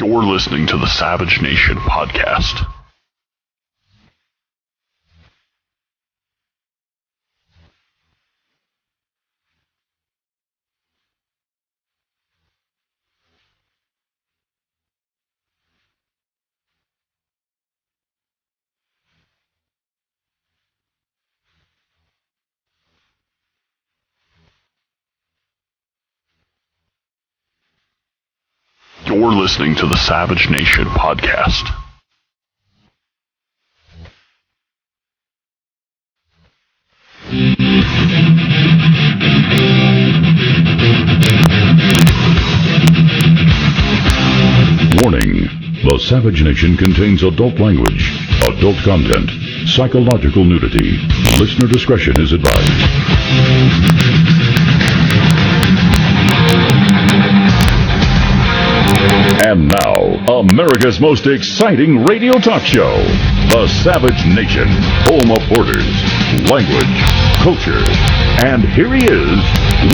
You're listening to the Savage Nation podcast. You're listening to the Savage Nation podcast. Warning: the Savage Nation contains adult language, adult content, psychological nudity. Listener discretion is advised. And now, America's most exciting radio talk show, The Savage Nation, home of borders, language, culture. And here he is,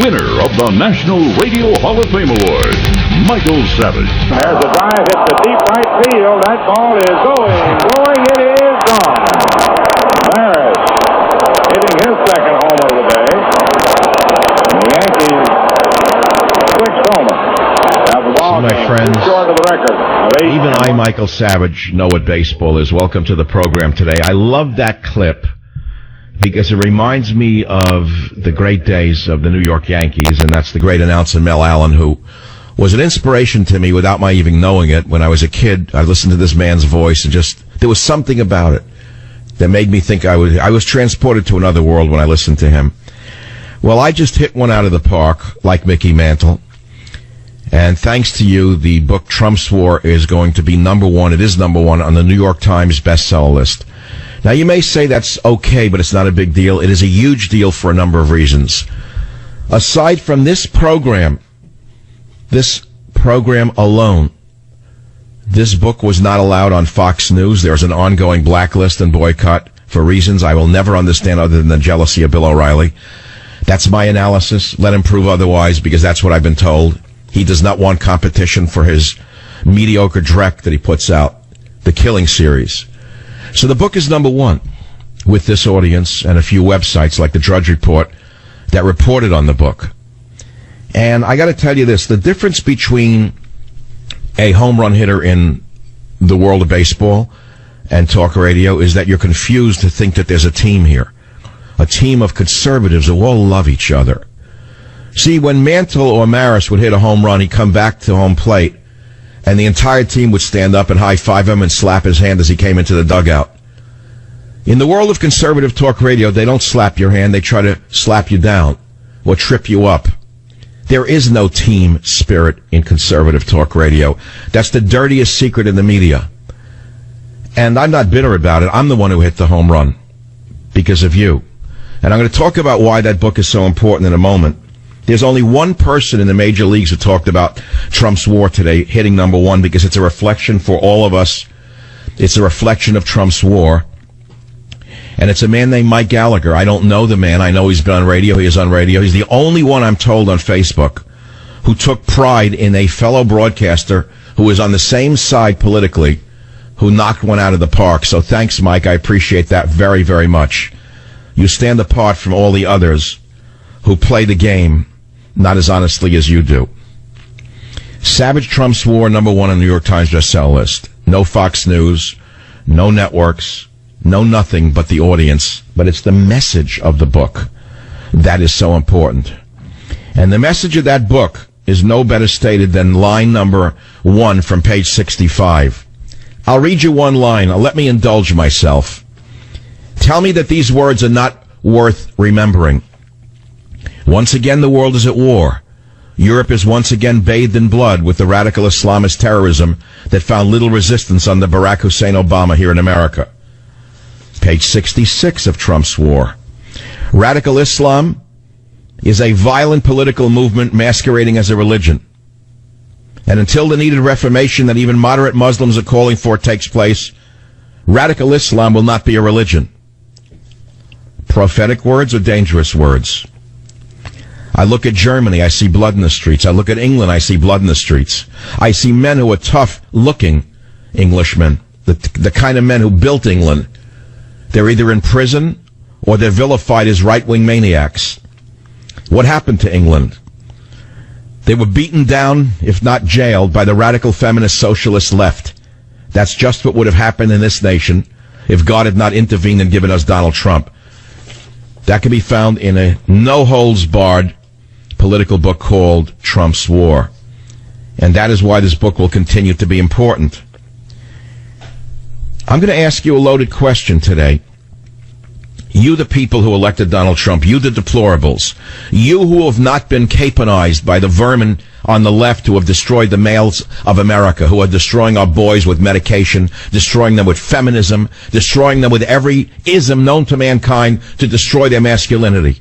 winner of the National Radio Hall of Fame Award, Michael Savage. There's a drive hit the deep right field. That ball is going, it is gone. Maris hitting his second home of the day. And the Yankees' sixth homer. My friends, even I, Michael Savage, know what baseball is. Welcome to the program today. I love that clip because it reminds me of the great days of the New York Yankees, and that's the great announcer Mel Allen, who was an inspiration to me without my even knowing it. When I was a kid, I listened to this man's voice, and just there was something about it that made me think I was transported to another world when I listened to him. Well, I just hit one out of the park, like Mickey Mantle. And thanks to you, the book Trump's War is going to be number one. It is number one on the New York Times bestseller list. Now, you may say that's okay, but it's not a big deal. It is a huge deal for a number of reasons. Aside from this program alone, this book was not allowed on Fox News. There's an ongoing blacklist and boycott for reasons I will never understand other than the jealousy of Bill O'Reilly. That's my analysis. Let him prove otherwise, because that's what I've been told. He does not want competition for his mediocre dreck that he puts out, the Killing series. So the book is number one with this audience and a few websites like the Drudge Report that reported on the book. And I got to tell you this, the difference between a home run hitter in the world of baseball and talk radio is that you're confused to think that there's a team here, a team of conservatives who all love each other. See, when Mantle or Maris would hit a home run, he'd come back to home plate, and the entire team would stand up and high-five him and slap his hand as he came into the dugout. In the world of conservative talk radio, they don't slap your hand. They try to slap you down or trip you up. There is no team spirit in conservative talk radio. That's the dirtiest secret in the media. And I'm not bitter about it. I'm the one who hit the home run because of you. And I'm going to talk about why that book is so important in a moment. There's only one person in the major leagues who talked about Trump's war today hitting number one because it's a reflection for all of us. It's a reflection of Trump's war. And it's a man named Mike Gallagher. I don't know the man. I know he's been on radio. He is on radio. He's the only one, I'm told, on Facebook who took pride in a fellow broadcaster who was on the same side politically who knocked one out of the park. So thanks, Mike. I appreciate that very, very much. You stand apart from all the others who play the game not as honestly as you do. Savage Trump's War, number one on the New York Times bestseller list. No Fox News, no networks, no nothing but the audience. But it's the message of the book that is so important. And the message of that book is no better stated than line number one from page 65. I'll read you one line. Let me indulge myself. Tell me that these words are not worth remembering. Once again, the world is at war. Europe is once again bathed in blood with the radical Islamist terrorism that found little resistance under Barack Hussein Obama here in America. Page 66 of Trump's War. Radical Islam is a violent political movement masquerading as a religion. And until the needed reformation that even moderate Muslims are calling for takes place, radical Islam will not be a religion. Prophetic words or dangerous words? I look at Germany, I see blood in the streets. I look at England, I see blood in the streets. I see men who are tough-looking Englishmen, the kind of men who built England. They're either in prison or they're vilified as right-wing maniacs. What happened to England? They were beaten down, if not jailed, by the radical feminist socialist left. That's just what would have happened in this nation if God had not intervened and given us Donald Trump. That can be found in a no-holds-barred political book called Trump's War. And that is why this book will continue to be important. I'm going to ask you a loaded question today. You, the people who elected Donald Trump, you, the deplorables, you who have not been caponized by the vermin on the left who have destroyed the males of America, who are destroying our boys with medication, destroying them with feminism, destroying them with every ism known to mankind to destroy their masculinity.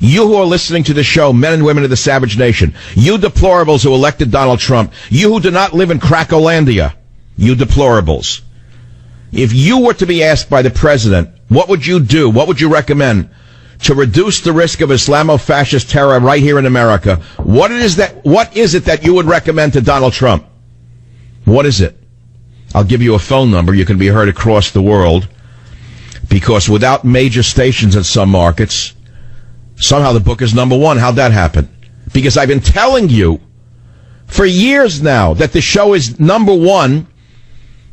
You who are listening to the show, men and women of the savage nation, you deplorables who elected Donald Trump, you who do not live in Crackolandia, you deplorables. If you were to be asked by the president, what would you do? What would you recommend to reduce the risk of Islamo-fascist terror right here in America? What is it that you would recommend to Donald Trump? What is it? I'll give you a phone number. You can be heard across the world, because without major stations in some markets, somehow the book is number one. How'd that happen? Because I've been telling you for years now that the show is number one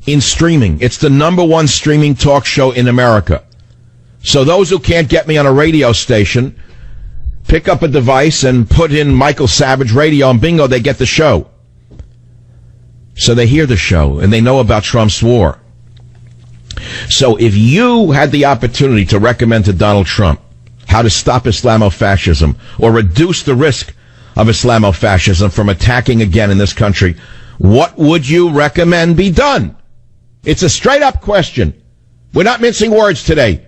in streaming. It's the number one streaming talk show in America. So those who can't get me on a radio station, pick up a device and put in Michael Savage Radio, and bingo, they get the show. So they hear the show, and they know about Trump's war. So if you had the opportunity to recommend to Donald Trump how to stop Islamofascism or reduce the risk of Islamofascism from attacking again in this country, what would you recommend be done? It's a straight-up question. We're not mincing words today.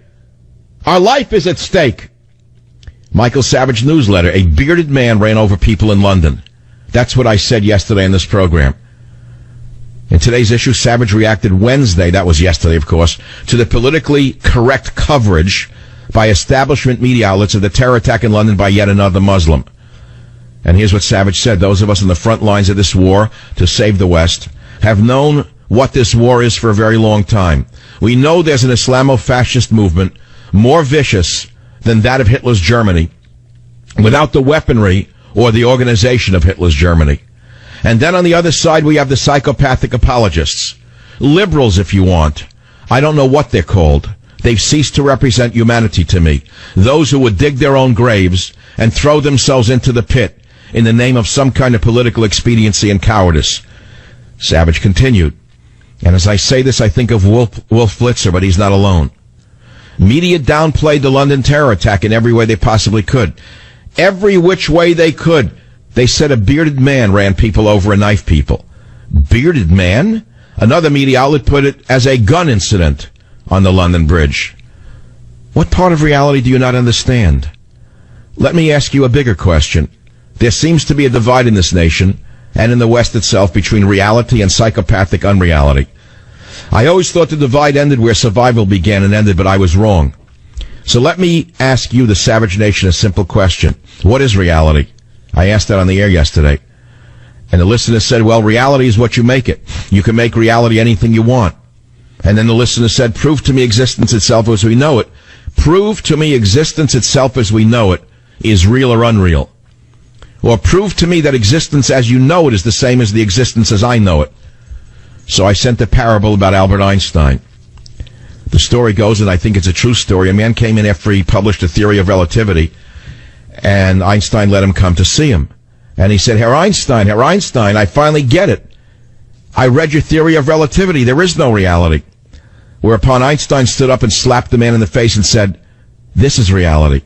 Our life is at stake. Michael Savage newsletter. A bearded man ran over people in London. That's what I said yesterday in this program. In today's issue, Savage reacted Wednesday, that was yesterday, of course, to the politically correct coverage by establishment media outlets of the terror attack in London by yet another Muslim. And here's what Savage said. Those of us in the front lines of this war to save the West have known what this war is for a very long time. We know there's an Islamo-fascist movement more vicious than that of Hitler's Germany, without the weaponry or the organization of Hitler's Germany. And then on the other side, we have the psychopathic apologists. Liberals, if you want. I don't know what they're called. They've ceased to represent humanity to me. Those who would dig their own graves and throw themselves into the pit in the name of some kind of political expediency and cowardice. Savage continued. And as I say this, I think of Wolf Blitzer, but he's not alone. Media downplayed the London terror attack in every way they possibly could. Every which way they could. They said a bearded man ran people over and knifed people. Bearded man? Another media outlet put it as a gun incident on the London Bridge. What part of reality do you not understand? Let me ask you a bigger question. There seems to be a divide in this nation and in the West itself between reality and psychopathic unreality. I always thought the divide ended where survival began and ended, but I was wrong. So let me ask you, the Savage Nation, a simple question. What is reality? I asked that on the air yesterday. And the listener said, well, reality is what you make it. You can make reality anything you want. And then the listener said, prove to me existence itself as we know it. Prove to me existence itself as we know it is real or unreal. Or prove to me that existence as you know it is the same as the existence as I know it. So I sent a parable about Albert Einstein. The story goes, and I think it's a true story, a man came in after he published a theory of relativity, and Einstein let him come to see him. And he said, Herr Einstein, I finally get it. I read your theory of relativity. There is no reality. Whereupon Einstein stood up and slapped the man in the face and said, this is reality.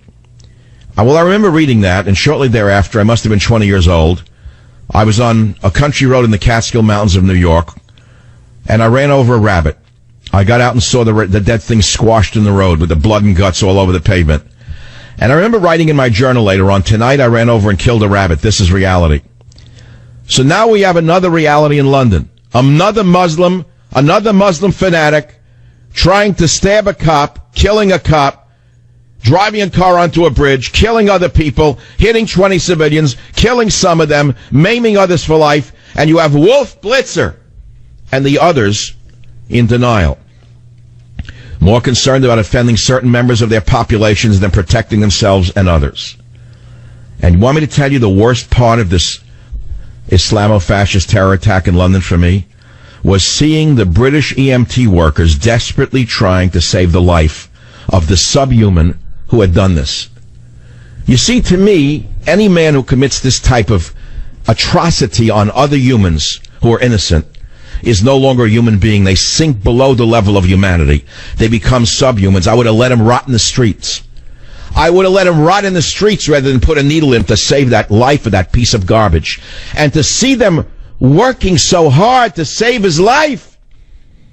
Well, I remember reading that, and shortly thereafter, I must have been 20 years old. I was on a country road in the Catskill Mountains of New York, and I ran over a rabbit. I got out and saw the dead thing squashed in the road with the blood and guts all over the pavement. And I remember writing in my journal later on, tonight I ran over and killed a rabbit. This is reality. So now we have another reality in London. Another Muslim fanatic trying to stab a cop, killing a cop, driving a car onto a bridge, killing other people, hitting 20 civilians, killing some of them, maiming others for life, and you have Wolf Blitzer and the others in denial. More concerned about offending certain members of their populations than protecting themselves and others. And you want me to tell you the worst part of this Islamo-fascist terror attack in London for me? Was seeing the British EMT workers desperately trying to save the life of the subhuman who had done this. You see, to me, any man who commits this type of atrocity on other humans who are innocent is no longer a human being. They sink below the level of humanity. They become subhumans. I would have let him rot in the streets. I would have let him rot in the streets rather than put a needle in to save that life of that piece of garbage. And to see them working so hard to save his life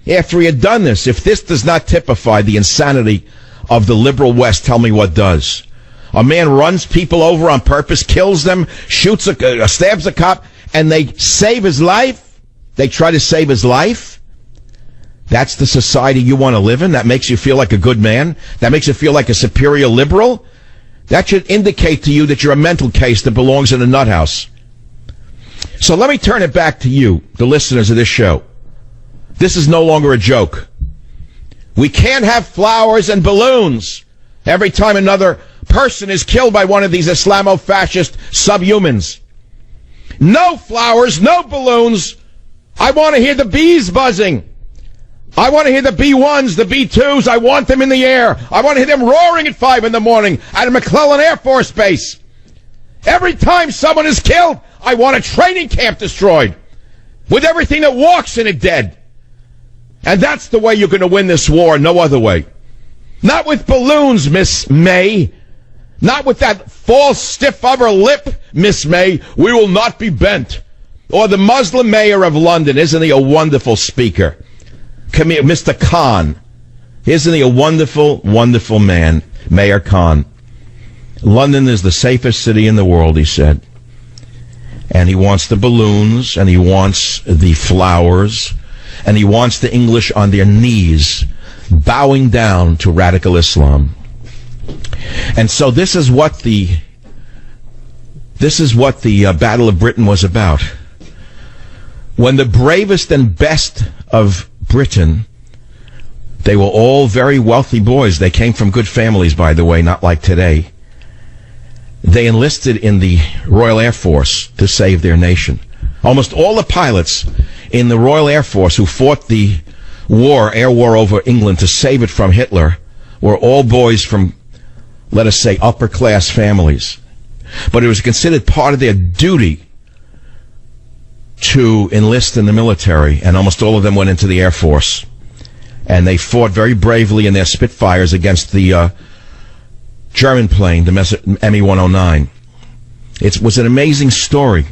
after he had done this, if this does not typify the insanity of the liberal West, tell me what does. A man runs people over on purpose, kills them, shoots stabs a cop, and they save his life? They try to save his life? That's the society you want to live in? That makes you feel like a good man? That makes you feel like a superior liberal? That should indicate to you that you're a mental case that belongs in a nut house. So let me turn it back to you, the listeners of this show. This is no longer a joke. We can't have flowers and balloons every time another person is killed by one of these Islamo-fascist subhumans. No flowers, no balloons. I want to hear the bees buzzing. I want to hear the B-1s, the B-2s. I want them in the air. I want to hear them roaring at 5 in the morning out of McClellan Air Force Base. Every time someone is killed, I want a training camp destroyed with everything that walks in it dead. And that's the way you're going to win this war, no other way. Not with balloons, Miss May. Not with that false stiff upper lip, Miss May. We will not be bent. Or the Muslim mayor of London, isn't he a wonderful speaker? Come here, Mr. Khan. Isn't he a wonderful, wonderful man, Mayor Khan? London is the safest city in the world, he said. And he wants the balloons, and he wants the flowers, and he wants the English on their knees, bowing down to radical Islam. And so this is what the Battle of Britain was about. When the bravest and best of Britain, they were all very wealthy boys. They came from good families, by the way, not like today. They enlisted in the Royal Air Force to save their nation. Almost all the pilots in the Royal Air Force who fought the air war over England to save it from Hitler, were all boys from, let us say, upper-class families. But it was considered part of their duty to enlist in the military, and almost all of them went into the Air Force. And they fought very bravely in their Spitfires against the German plane, the Me-109. It was an amazing story.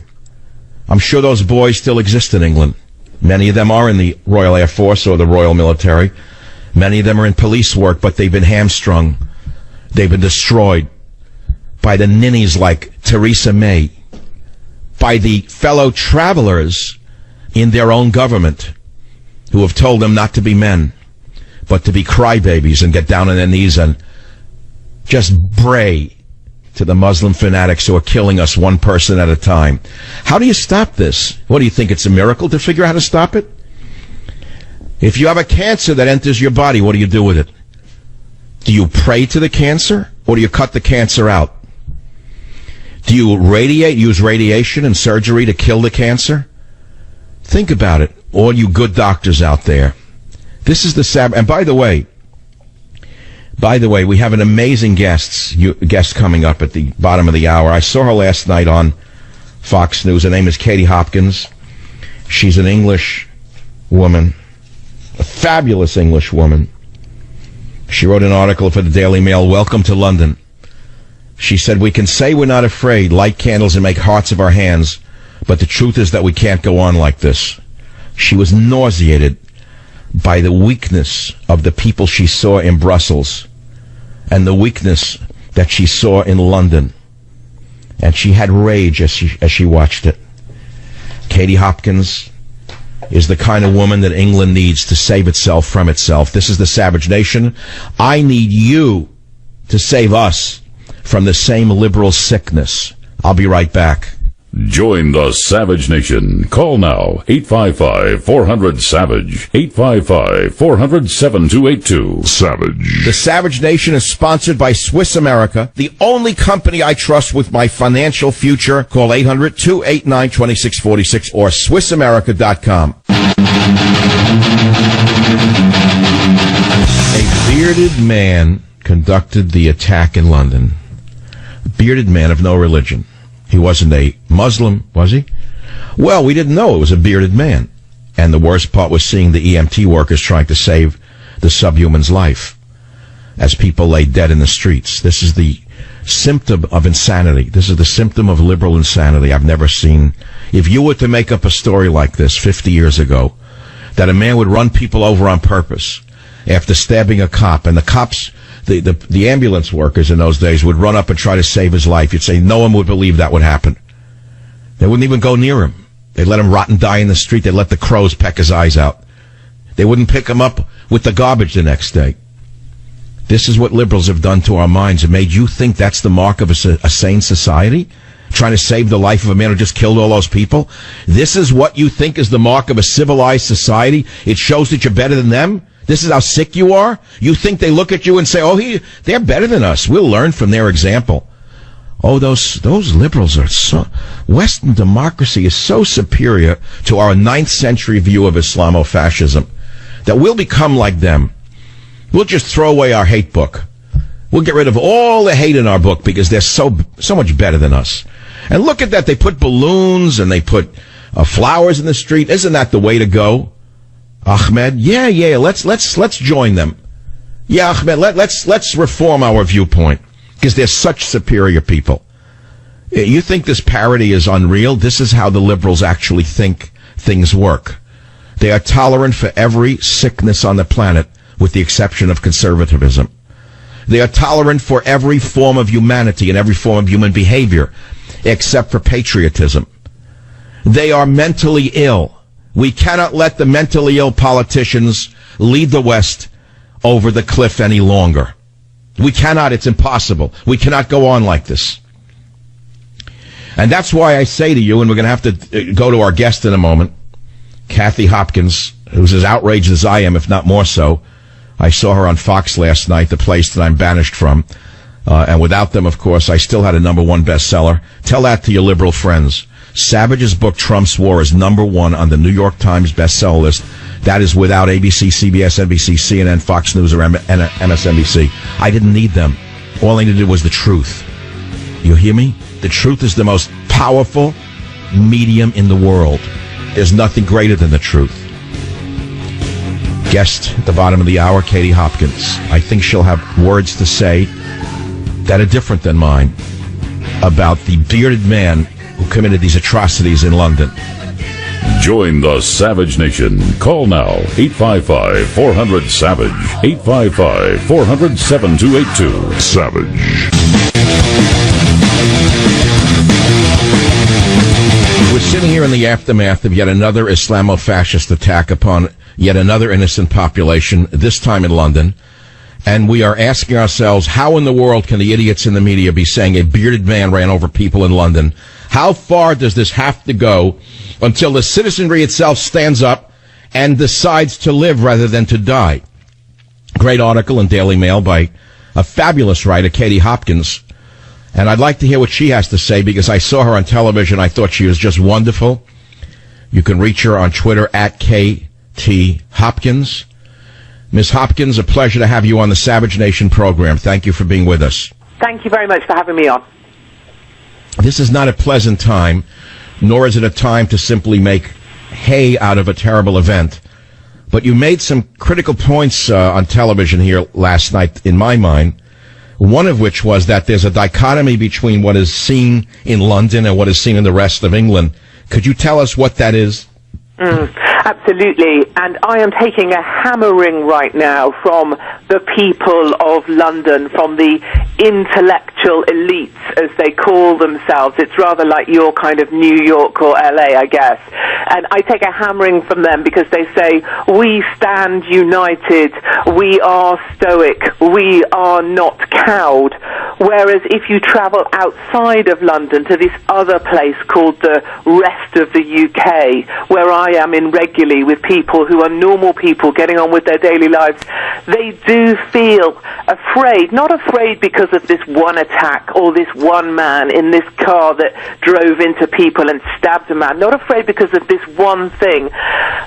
I'm sure those boys still exist in England. Many of them are in the Royal Air Force or the Royal Military. Many of them are in police work, but they've been hamstrung. They've been destroyed by the ninnies like Theresa May, by the fellow travelers in their own government who have told them not to be men, but to be crybabies and get down on their knees and just bray to the Muslim fanatics who are killing us one person at a time. How do you stop this? What do you think, it's a miracle to figure out how to stop it? If you have a cancer that enters your body, what do you do with it? Do you pray to the cancer, or do you cut the cancer out? Do you use radiation and surgery to kill the cancer? Think about it, all you good doctors out there. This is the Sabbath. And by the way, we have an amazing guest coming up at the bottom of the hour. I saw her last night on Fox News. Her name is Katie Hopkins. She's an English woman, a fabulous English woman. She wrote an article for the Daily Mail, Welcome to London. She said, we can say we're not afraid, light candles and make hearts of our hands, but the truth is that we can't go on like this. She was nauseated by the weakness of the people she saw in Brussels and the weakness that she saw in London. And she had rage as she watched it. Katie Hopkins is the kind of woman that England needs to save itself from itself. This is the Savage Nation. I need you to save us from the same liberal sickness. I'll be right back. Join the Savage Nation. Call now, 855-400-SAVAGE, 855-400-7282. Savage. The Savage Nation is sponsored by Swiss America, the only company I trust with my financial future. Call 800-289-2646 or SwissAmerica.com. A bearded man conducted the attack in London. A bearded man of no religion. He wasn't a Muslim, was he? Well, we didn't know it was a bearded man. And the worst part was seeing the EMT workers trying to save the subhuman's life as people lay dead in the streets. This is the symptom of insanity. This is the symptom of liberal insanity I've never seen. If you were to make up a story like this 50 years ago, that a man would run people over on purpose after stabbing a cop, and the cops, the ambulance workers in those days would run up and try to save his life, you'd say no one would believe that would happen. They wouldn't even go near him. They'd let him rot and die in the street. They'd let the crows peck his eyes out. They wouldn't pick him up with the garbage the next day. This is what liberals have done to our minds. It made you think that's the mark of a sane society? Trying to save the life of a man who just killed all those people? This is what you think is the mark of a civilized society? It shows that you're better than them? This is how sick you are? You think they look at you and say, oh, they're better than us. We'll learn from their example. Oh, those liberals are so... Western democracy is so superior to our 9th century view of Islamofascism that we'll become like them. We'll just throw away our hate book. We'll get rid of all the hate in our book because they're so much better than us. And look at that. They put balloons and they put flowers in the street. Isn't that the way to go? Ahmed, yeah, let's join them. Yeah, Ahmed, let's reform our viewpoint because they're such superior people. You think this parody is unreal? This is how the liberals actually think things work. They are tolerant for every sickness on the planet with the exception of conservatism. They are tolerant for every form of humanity and every form of human behavior except for patriotism. They are mentally ill. We cannot let the mentally ill politicians lead the West over the cliff any longer. We cannot. It's impossible. We cannot go on like this. And that's why I say to you, and we're going to have to go to our guest in a moment, Kathy Hopkins, who's as outraged as I am, if not more so. I saw her on Fox last night, the place that I'm banished from. And without them, of course, I still had a #1 bestseller. Tell that to your liberal friends. Savage's book, Trump's War, is #1 on the New York Times bestseller list. That is without ABC, CBS, NBC, CNN, Fox News, or MSNBC. I didn't need them. All I needed was the truth. You hear me? The truth is the most powerful medium in the world. There's nothing greater than the truth. Guest at the bottom of the hour, Katie Hopkins. I think she'll have words to say that are different than mine about the bearded man who committed these atrocities in London. Join the Savage Nation. Call now, 855-400-SAVAGE, 855-400-7282. Savage. We're sitting here in the aftermath of yet another Islamofascist attack upon yet another innocent population, this time in London. And we are asking ourselves, how in the world can the idiots in the media be saying a bearded man ran over people in London? How far does this have to go until the citizenry itself stands up and decides to live rather than to die? Great article in Daily Mail by a fabulous writer, Katie Hopkins. And I'd like to hear what she has to say because I saw her on television. I thought she was just wonderful. You can reach her on Twitter at KT Hopkins. Ms. Hopkins, a pleasure to have you on the Savage Nation program. Thank you for being with us. Thank you very much for having me on. This is not a pleasant time, nor is it a time to simply make hay out of a terrible event. But you made some critical points on television here last night, in my mind, one of which was that there's a dichotomy between what is seen in London and what is seen in the rest of England. Could you tell us what that is? Absolutely, and I am taking a hammering right now from the people of London, from the intellectuals financial elites, as they call themselves. It's rather like your kind of New York or LA, I guess. And I take a hammering from them because they say, we stand united, we are stoic, we are not cowed. Whereas if you travel outside of London to this other place called the rest of the UK, where I am in regularly with people who are normal people getting on with their daily lives, they do feel afraid. Not afraid because of this one attack or this one man in this car that drove into people and stabbed a man. Not afraid because of this one thing,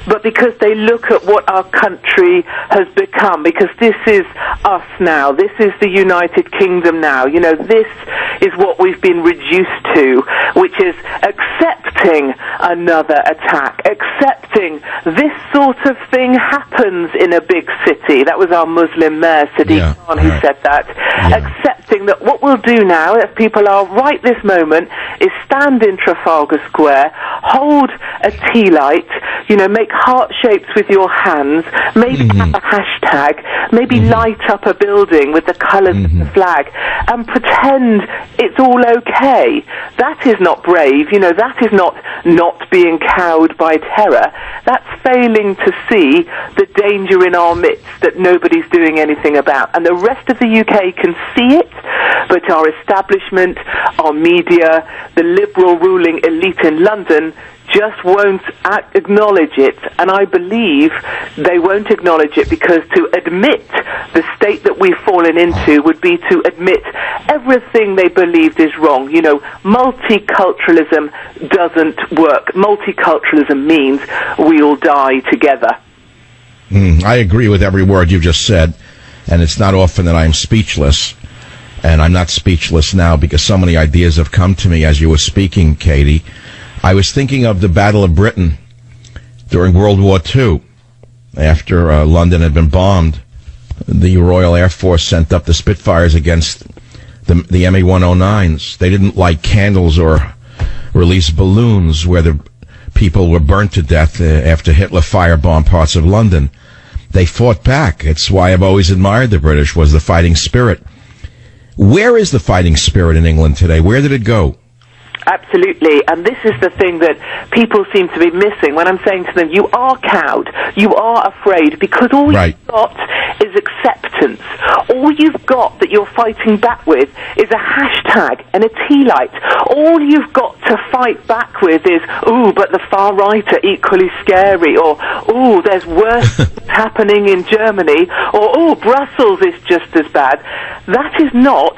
but because they look at what our country has become, because this is us now. This is the United Kingdom now. You know, this is what we've been reduced to, which is accepting another attack, accepting this sort of thing happens in a big city. That was our Muslim mayor, Sadiq Khan, who said that. Accepting that what we'll do now, if people are right this moment, is stand in Trafalgar Square, hold a tea light, you know, make heart shapes with your hands, maybe have a hashtag, maybe light up a building with the colours of the flag, and pretend it's all okay. That is not brave, you know, that is not being cowed by terror. That's failing to see the danger in our midst that nobody's doing anything about. And the rest of the UK can see it, but our establishment, our media, the liberal ruling elite in London just won't acknowledge it, and I believe they won't acknowledge it because to admit the state that we've fallen into would be to admit everything they believed is wrong. You know, multiculturalism doesn't work. Multiculturalism means we all die together. I agree with every word you just said, and it's not often that I'm speechless, and I'm not speechless now because so many ideas have come to me as you were speaking, Katie. I was thinking of the Battle of Britain during World War II. After London had been bombed, the Royal Air Force sent up the Spitfires against the ME-109s. They didn't light candles or release balloons where the people were burnt to death after Hitler firebombed parts of London. They fought back. It's why I've always admired the British, was the fighting spirit. Where is the fighting spirit in England today? Where did it go? Absolutely, and this is the thing that people seem to be missing when I'm saying to them, you are cowed, you are afraid, because all you've got is acceptance. All you've got that you're fighting back with is a hashtag and a tea light. All you've got to fight back with is, ooh, but the far right are equally scary, or, ooh, there's worse happening in Germany, or, ooh, Brussels is just as bad. That is not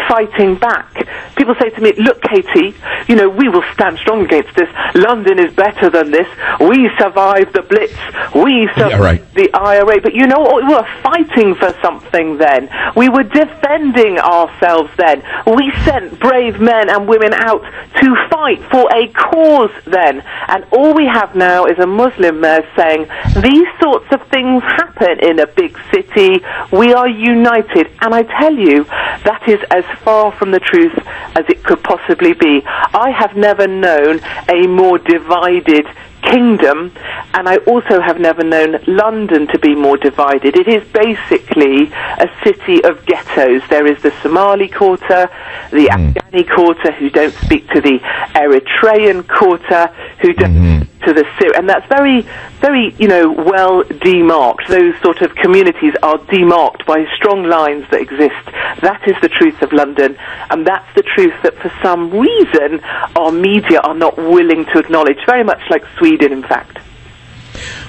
fighting back. People say to me, look, Katie, you know, we will stand strong against this. London is better than this. We survived the Blitz. We survived the IRA. But you know what? We were fighting for something then. We were defending ourselves then. We sent brave men and women out to fight for a cause then. And all we have now is a Muslim mayor saying, these sorts of things happen in a big city. We are united. And I tell you, that is as far from the truth as it could possibly be. I have never known a more divided kingdom, and I also have never known London to be more divided. It is basically a city of ghettos. There is the Somali quarter, the Afghani quarter, who don't speak to the Eritrean quarter, who don't speak to the Syrian, and that's very, very, you know, well demarked. Those sort of communities are demarked by strong lines that exist. That is the truth of London, and that's the truth that for some reason our media are not willing to acknowledge, very much like Sweden, in fact.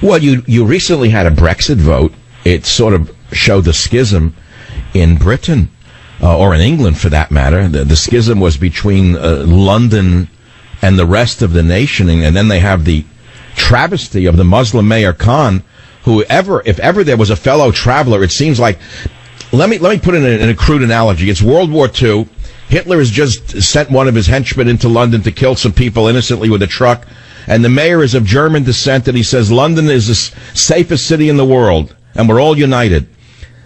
Well, you recently had a Brexit vote. It sort of showed the schism in Britain, or in England for that matter. The schism was between London and the rest of the nation, and then they have the travesty of the Muslim Mayor Khan, who if ever there was a fellow traveler, it seems like, let me put it in a crude analogy. It's World War II. Hitler has just sent one of his henchmen into London to kill some people innocently with a truck, and the mayor is of German descent, and he says London is the safest city in the world, and we're all united.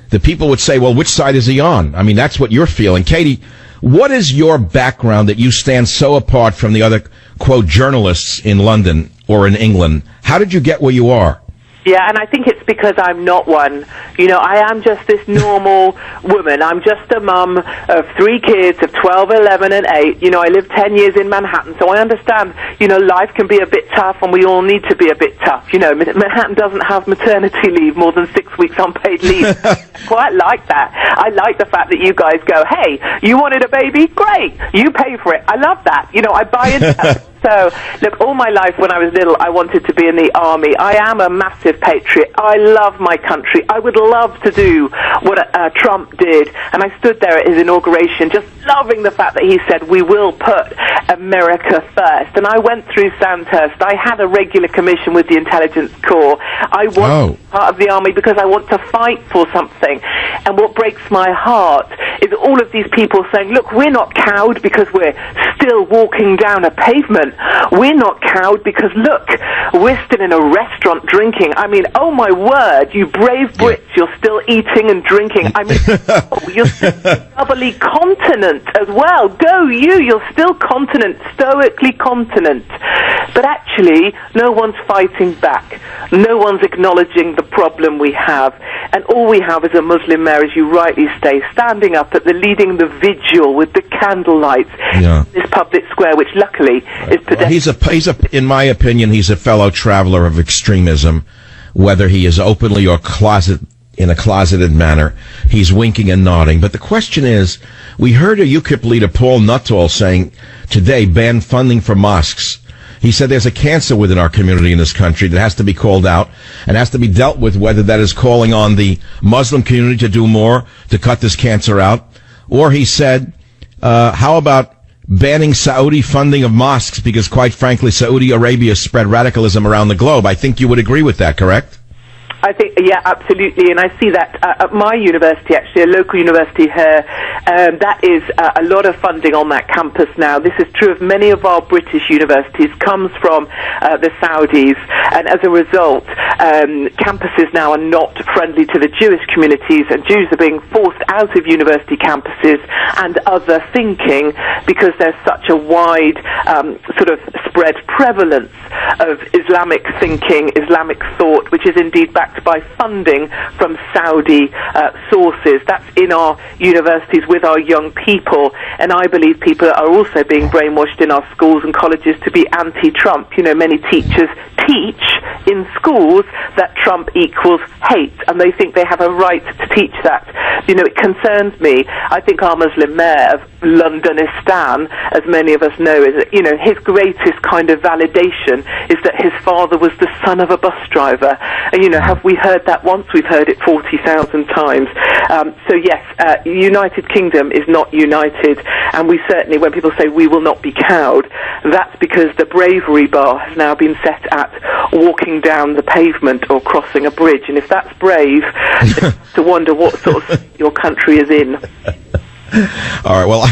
The people would say, well, which side is he on? I mean, that's what you're feeling. Katie, what is your background that you stand so apart from the other, quote, journalists in London or in England? How did you get where you are? Yeah, and I think it's because I'm not one. You know, I am just this normal woman. I'm just a mum of 3 kids of 12, 11, and 8. You know, I lived 10 years in Manhattan, so I understand, you know, life can be a bit tough, and we all need to be a bit tough. You know, Manhattan doesn't have maternity leave, more than 6 weeks unpaid leave. Quite like that. I like the fact that you guys go, hey, you wanted a baby? Great. You pay for it. I love that. You know, I buy into that. So, look, all my life when I was little, I wanted to be in the army. I am a massive patriot. I love my country. I would love to do what Trump did. And I stood there at his inauguration just loving the fact that he said, we will put America first. And I went through Sandhurst. I had a regular commission with the Intelligence Corps. I was part of the army because I want to fight for something. And what breaks my heart is all of these people saying, look, we're not cowed because we're still walking down a pavement. We're not cowed because, look, we're still in a restaurant drinking. I mean, oh my word, you brave Brits, you're still eating and drinking. I mean, you're still doubly continent as well. Go you, you're still continent, stoically continent. But actually, no one's fighting back. No one's acknowledging the problem we have. And all we have is a Muslim mayor, as you rightly say, standing up at leading the vigil with the candlelights in this public square, which luckily is pedestrian. Well, in my opinion, he's a fellow traveler of extremism, whether he is openly or in a closeted manner. He's winking and nodding. But the question is, we heard a UKIP leader, Paul Nuttall, saying today, ban funding for mosques. He said there's a cancer within our community in this country that has to be called out and has to be dealt with, whether that is calling on the Muslim community to do more to cut this cancer out. Or he said, how about banning Saudi funding of mosques because, quite frankly, Saudi Arabia spread radicalism around the globe. I think you would agree with that, correct? I think, yeah, absolutely, and I see that at my university, actually, a local university here, that is a lot of funding on that campus now. This is true of many of our British universities, comes from the Saudis, and as a result, campuses now are not friendly to the Jewish communities, and Jews are being forced out of university campuses and other thinking because there's such a wide sort of spread prevalence of Islamic thinking, Islamic thought, which is indeed backed by funding from Saudi sources. That's in our universities with our young people, and I believe people are also being brainwashed in our schools and colleges to be anti-Trump. You know, many teachers teach in schools that Trump equals hate, and they think they have a right to teach that. You know, it concerns me. I think our Muslim mayor of Londonistan, as many of us know, is, you know, his greatest kind of validation is that his father was the son of a bus driver. And, you know, have we heard that once? We've heard it 40,000 times. So yes, United Kingdom is not united, and we certainly, when people say we will not be cowed, that's because the bravery bar has now been set at walking down the pavement or crossing a bridge, and if that's brave, to wonder what sort of your country is in. All right, well,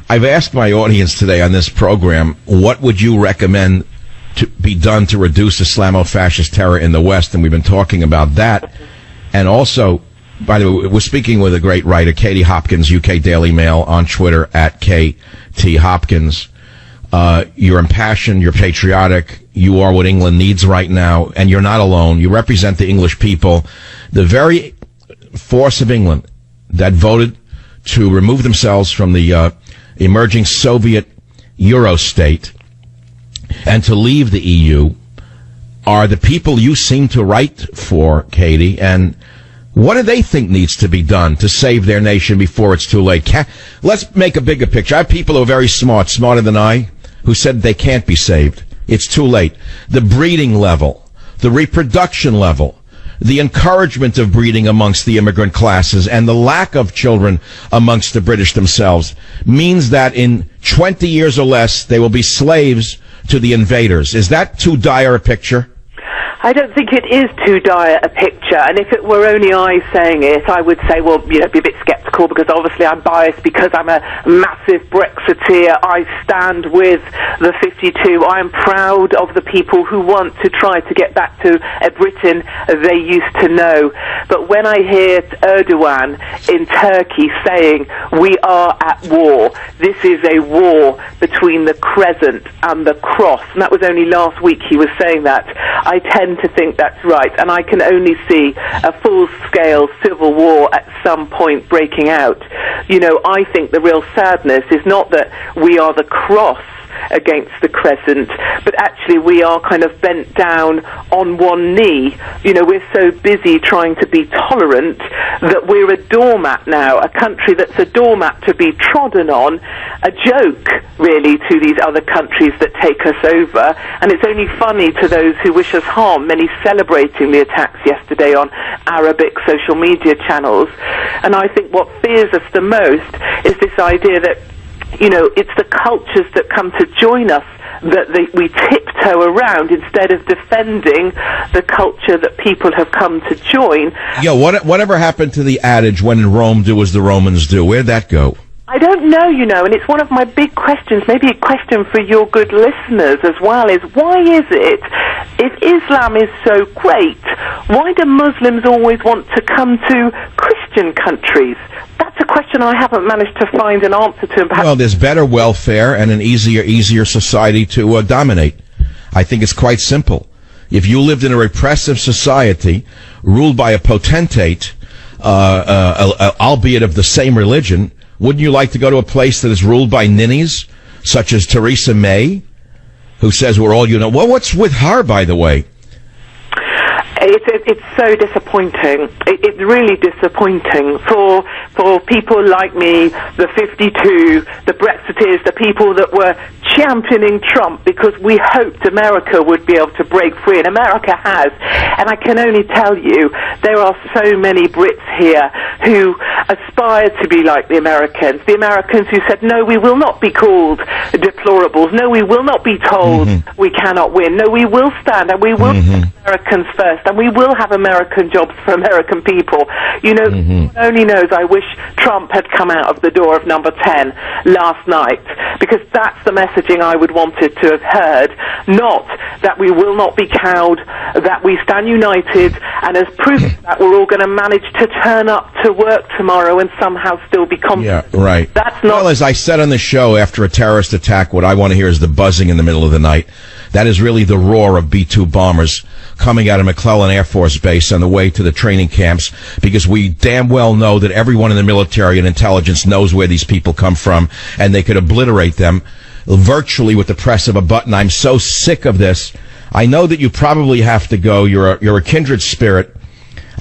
I've asked my audience today on this program, what would you recommend to be done to reduce Islamo-fascist terror in the West? And we've been talking about that. And also, by the way, we're speaking with a great writer, Katie Hopkins, UK Daily Mail, on Twitter, at KT Hopkins. You're impassioned, you're patriotic, you are what England needs right now, and you're not alone. You represent the English people, the very force of England that voted to remove themselves from the emerging Soviet Euro state and to leave the EU are the people you seem to write for, Katie, and what do they think needs to be done to save their nation before it's too late? Let's make a bigger picture. I have people who are very smart, smarter than I, who said they can't be saved. It's too late. The breeding level, the reproduction level, the encouragement of breeding amongst the immigrant classes, and the lack of children amongst the British themselves means that in 20 years or less, they will be slaves to the invaders. Is that too dire a picture? I don't think it is too dire a picture, and if it were only I saying it, I would say, well, you know, be a bit sceptical, because obviously I'm biased because I'm a massive Brexiteer. I stand with the 52. I am proud of the people who want to try to get back to a Britain they used to know. But when I hear Erdogan in Turkey saying, we are at war, this is a war between the crescent and the cross, and that was only last week he was saying that, I tend tend to think that's right, and I can only see a full-scale civil war at some point breaking out. You know, I think the real sadness is not that we are the cross against the crescent, but actually we are kind of bent down on one knee. You know, we're so busy trying to be tolerant that we're a doormat now, a country that's a doormat to be trodden on, a joke really to these other countries that take us over, and it's only funny to those who wish us harm, many celebrating the attacks yesterday on Arabic social media channels. And I think what fears us the most is this idea that, you know, it's the cultures that come to join us that we tiptoe around instead of defending the culture that people have come to join. Yeah, whatever happened to the adage, when in Rome, do as the Romans do? Where'd that go? I don't know, you know, and it's one of my big questions, maybe a question for your good listeners as well, is why is it, if Islam is so great, why do Muslims always want to come to Christian countries? That's a question I haven't managed to find an answer to. Well, there's better welfare and an easier society to dominate. I think it's quite simple. If you lived in a repressive society ruled by a potentate, albeit of the same religion, wouldn't you like to go to a place that is ruled by ninnies, such as Theresa May, who says we're all, you know? Well, what's with her, by the way? It's so disappointing. It's really disappointing for people like me, the 52, the Brexiteers, the people that were championing Trump because we hoped America would be able to break free, and America has. And I can only tell you, there are so many Brits here who aspire to be like the Americans who said, no, we will not be called deplorables, no, we will not be told we cannot win, no, we will stand and we will put Americans first, and we will have American jobs for American people. You know, God only knows I wish Trump had come out of the door of number 10 last night, because that's the messaging I would wanted to have heard, not that we will not be cowed, that we stand united, and as proof that we're all going to manage to turn up to work tomorrow and somehow still be confident. Yeah, right. That's not... Well, as I said on the show, after a terrorist attack, what I want to hear is the buzzing in the middle of the night. That is really the roar of B-2 bombers coming out of McClellan Air Force Base on the way to the training camps, because we damn well know that everyone in the military and intelligence knows where these people come from, and they could obliterate them virtually with the press of a button. I'm so sick of this. I know that you probably have to go. You're a kindred spirit.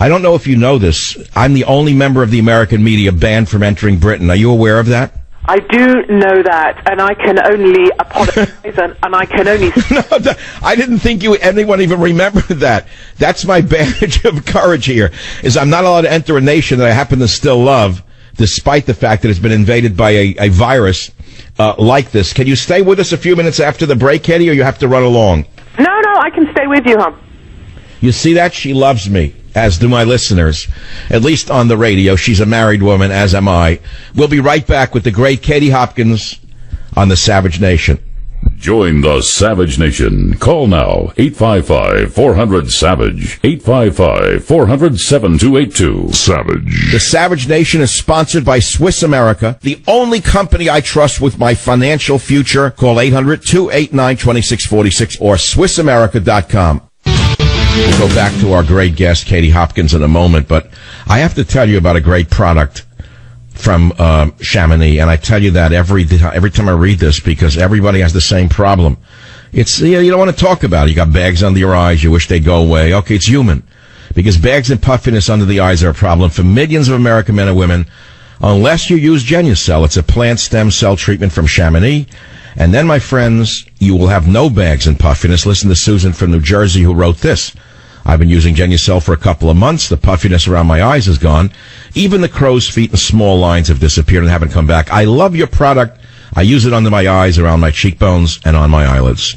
I don't know if you know this. I'm the only member of the American media banned from entering Britain. Are you aware of that? I do know that, and I can only apologize, and I can only... No, I didn't think anyone even remembered that. That's my badge of courage here, is I'm not allowed to enter a nation that I happen to still love, despite the fact that it's been invaded by a virus like this. Can you stay with us a few minutes after the break, Katie, or you have to run along? No, I can stay with you, huh? You see that? She loves me, as do my listeners. At least on the radio. She's a married woman, as am I. We'll be right back with the great Katie Hopkins on the Savage Nation. Join the Savage Nation. Call now, 855-400-SAVAGE, 855-400-7282. Savage. The Savage Nation is sponsored by Swiss America, the only company I trust with my financial future. Call 800-289-2646 or SwissAmerica.com. We'll go back to our great guest, Katie Hopkins, in a moment, but I have to tell you about a great product from Chamonix, and I tell you that every time I read this, because everybody has the same problem. It's, you don't want to talk about it. You got bags under your eyes, you wish they'd go away. Okay, it's human, because bags and puffiness under the eyes are a problem for millions of American men and women, unless you use Genucell. It's a plant stem cell treatment from Chamonix. And then, my friends, you will have no bags and puffiness. Listen to Susan from New Jersey, who wrote this. I've been using Genucell for a couple of months. The puffiness around my eyes is gone. Even the crow's feet and small lines have disappeared and haven't come back. I love your product. I use it under my eyes, around my cheekbones, and on my eyelids.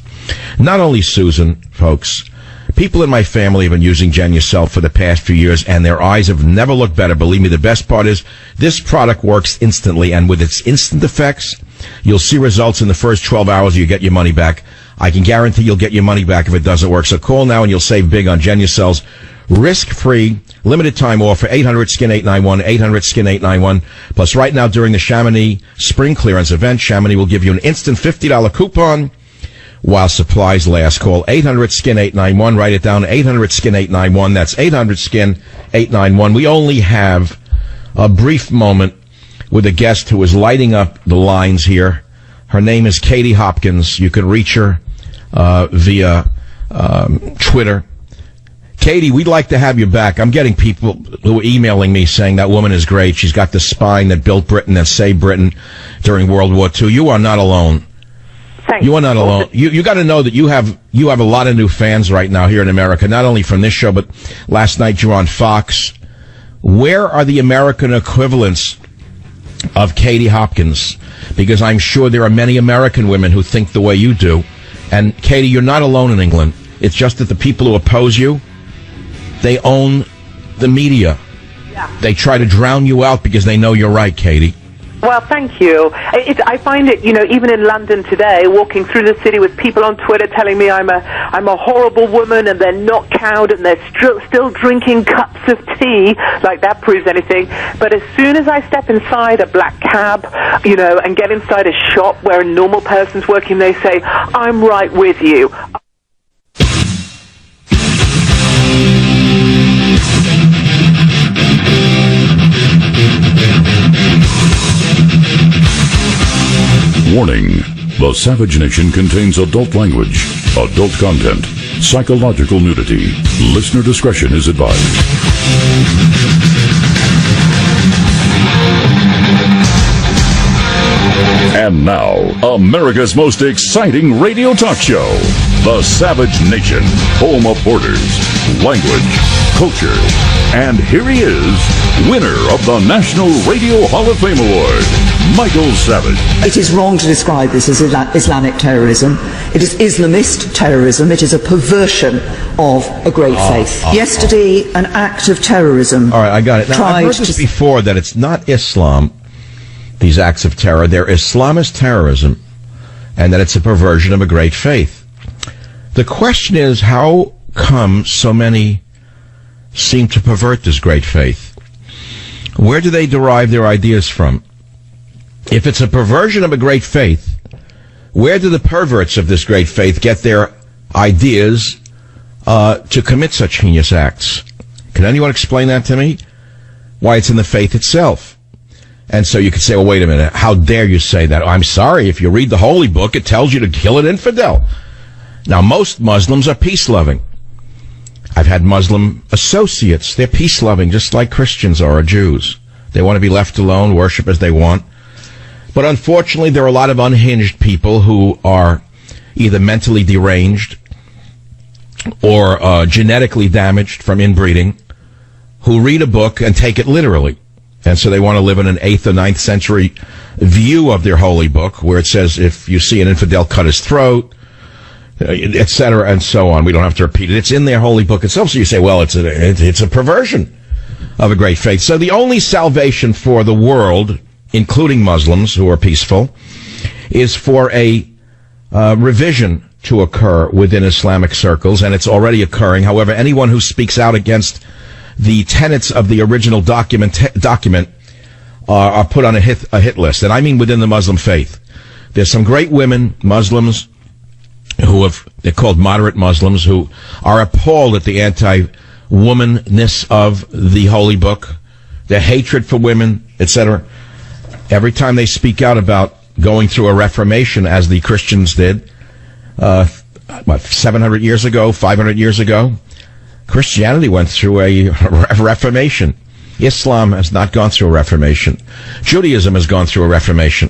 Not only Susan, folks, people in my family have been using Genucell for the past few years, and their eyes have never looked better. Believe me, the best part is this product works instantly, and with its instant effects, you'll see results in the first 12 hours. You get your money back. I can guarantee you'll get your money back if it doesn't work. So call now and you'll save big on Genucell's risk-free, limited-time offer, 800-SKIN-891, 800-SKIN-891. Plus, right now during the Chamonix Spring Clearance event, Chamonix will give you an instant $50 coupon while supplies last. Call 800-SKIN-891. Write it down, 800-SKIN-891. That's 800-SKIN-891. We only have a brief moment with a guest who is lighting up the lines here. Her name is Katie Hopkins. You can reach her via Twitter. Katie, we'd like to have you back. I'm getting people who are emailing me saying that woman is great. She's got the spine that built Britain, that saved Britain during World War II. You are not alone. Thanks. You are not alone. You got to know that you have a lot of new fans right now here in America, not only from this show, but last night you were on Fox. Where are the American equivalents of Katie Hopkins? Because I'm sure there are many American women who think the way you do. And Katie, you're not alone in England. It's just that the people who oppose you, they own the media. Yeah. They try to drown you out because they know you're right, Katie. Well, thank you. I find it, even in London today, walking through the city with people on Twitter telling me I'm a horrible woman and they're not cowed and they're still drinking cups of tea, like that proves anything. But as soon as I step inside a black cab, and get inside a shop where a normal person's working, they say, I'm right with you. Warning. The Savage Nation contains adult language, adult content, psychological nudity. Listener discretion is advised. And now, America's most exciting radio talk show, The Savage Nation, home of borders, language, culture. And here he is, winner of the National Radio Hall of Fame Award, Michael Savage. It is wrong to describe this as Islamic terrorism. It is Islamist terrorism. It is a perversion of a great faith. Yesterday, an act of terrorism. All right, I got it. Now, I've heard this before, that it's not Islam, these acts of terror. They're Islamist terrorism, and that it's a perversion of a great faith. The question is, how come so many seem to pervert this great faith? Where do they derive their ideas from? If it's a perversion of a great faith, where do the perverts of this great faith get their ideas to commit such heinous acts? Can anyone explain that to me? Why, it's in the faith itself. And so you could say, well, wait a minute, how dare you say that? I'm sorry, if you read the holy book, it tells you to kill an infidel. Now, most Muslims are peace-loving. I've had Muslim associates. They're peace-loving, just like Christians are, or Jews. They want to be left alone, worship as they want. But unfortunately, there are a lot of unhinged people who are either mentally deranged or genetically damaged from inbreeding, who read a book and take it literally. And so they want to live in an 8th or 9th century view of their holy book, where it says if you see an infidel, cut his throat, etc., and so on. We don't have to repeat it. It's in their holy book itself. So you say, well, it's a perversion of a great faith. So the only salvation for the world, including Muslims who are peaceful, is for a revision to occur within Islamic circles, and it's already occurring. However, anyone who speaks out against the tenets of the original document are put on a hit list, and I mean within the Muslim faith. There's some great women, Muslims, they're called moderate Muslims, who are appalled at the anti-womanness of the holy book, their hatred for women, etc. Every time they speak out about going through a reformation, as the Christians did, 700 years ago, 500 years ago, Christianity went through a reformation. Islam has not gone through a reformation. Judaism has gone through a reformation.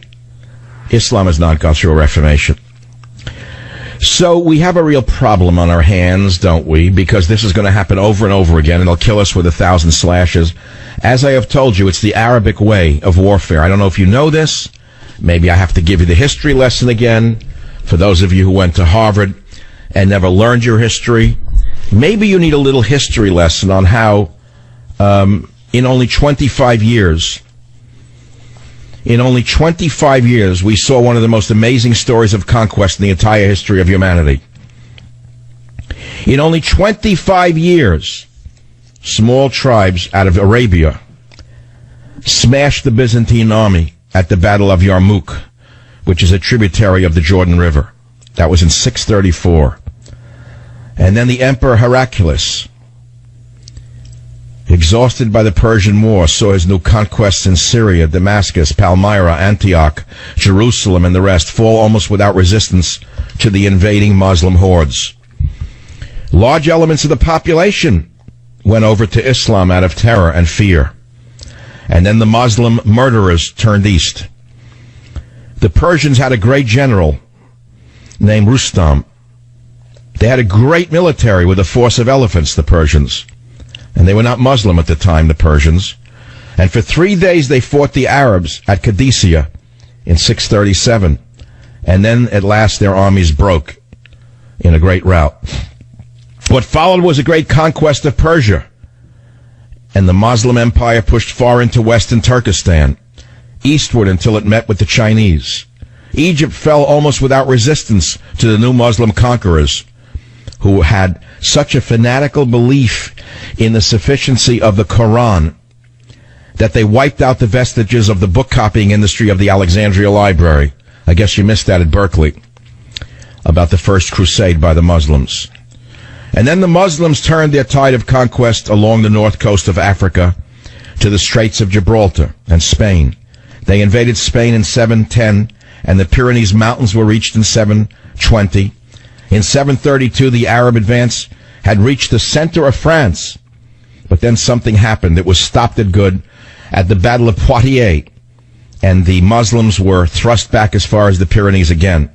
Islam has not gone through a reformation. So we have a real problem on our hands, don't we? Because this is going to happen over and over again, and it'll kill us with 1,000 slashes. As I have told you, it's the Arabic way of warfare. I don't know if you know this. Maybe I have to give you the history lesson again. For those of you who went to Harvard and never learned your history, maybe you need a little history lesson on how, in only 25 years, we saw one of the most amazing stories of conquest in the entire history of humanity. In only 25 years, small tribes out of Arabia smashed the Byzantine army at the Battle of Yarmouk, which is a tributary of the Jordan River. That was in 634. And then the Emperor Heraclius, exhausted by the Persian War, saw his new conquests in Syria, Damascus, Palmyra, Antioch, Jerusalem, and the rest fall almost without resistance to the invading Muslim hordes. Large elements of the population went over to Islam out of terror and fear. And then the Muslim murderers turned east. The Persians had a great general named Rustam. They had a great military with a force of elephants, the Persians. And they were not Muslim at the time, the Persians. And for 3 days they fought the Arabs at Qadisiyah in 637. And then at last their armies broke in a great rout. What followed was a great conquest of Persia. And the Muslim Empire pushed far into western Turkestan, eastward until it met with the Chinese. Egypt fell almost without resistance to the new Muslim conquerors, who had such a fanatical belief in the sufficiency of the Quran that they wiped out the vestiges of the book copying industry of the Alexandria Library. I guess you missed that at Berkeley, about the First Crusade by the Muslims. And then the Muslims turned their tide of conquest along the north coast of Africa to the Straits of Gibraltar and Spain. They invaded Spain in 710, and the Pyrenees Mountains were reached in 720. In 732, the Arab advance had reached the center of France. But then something happened. It was stopped at good at the Battle of Poitiers, and the Muslims were thrust back as far as the Pyrenees again.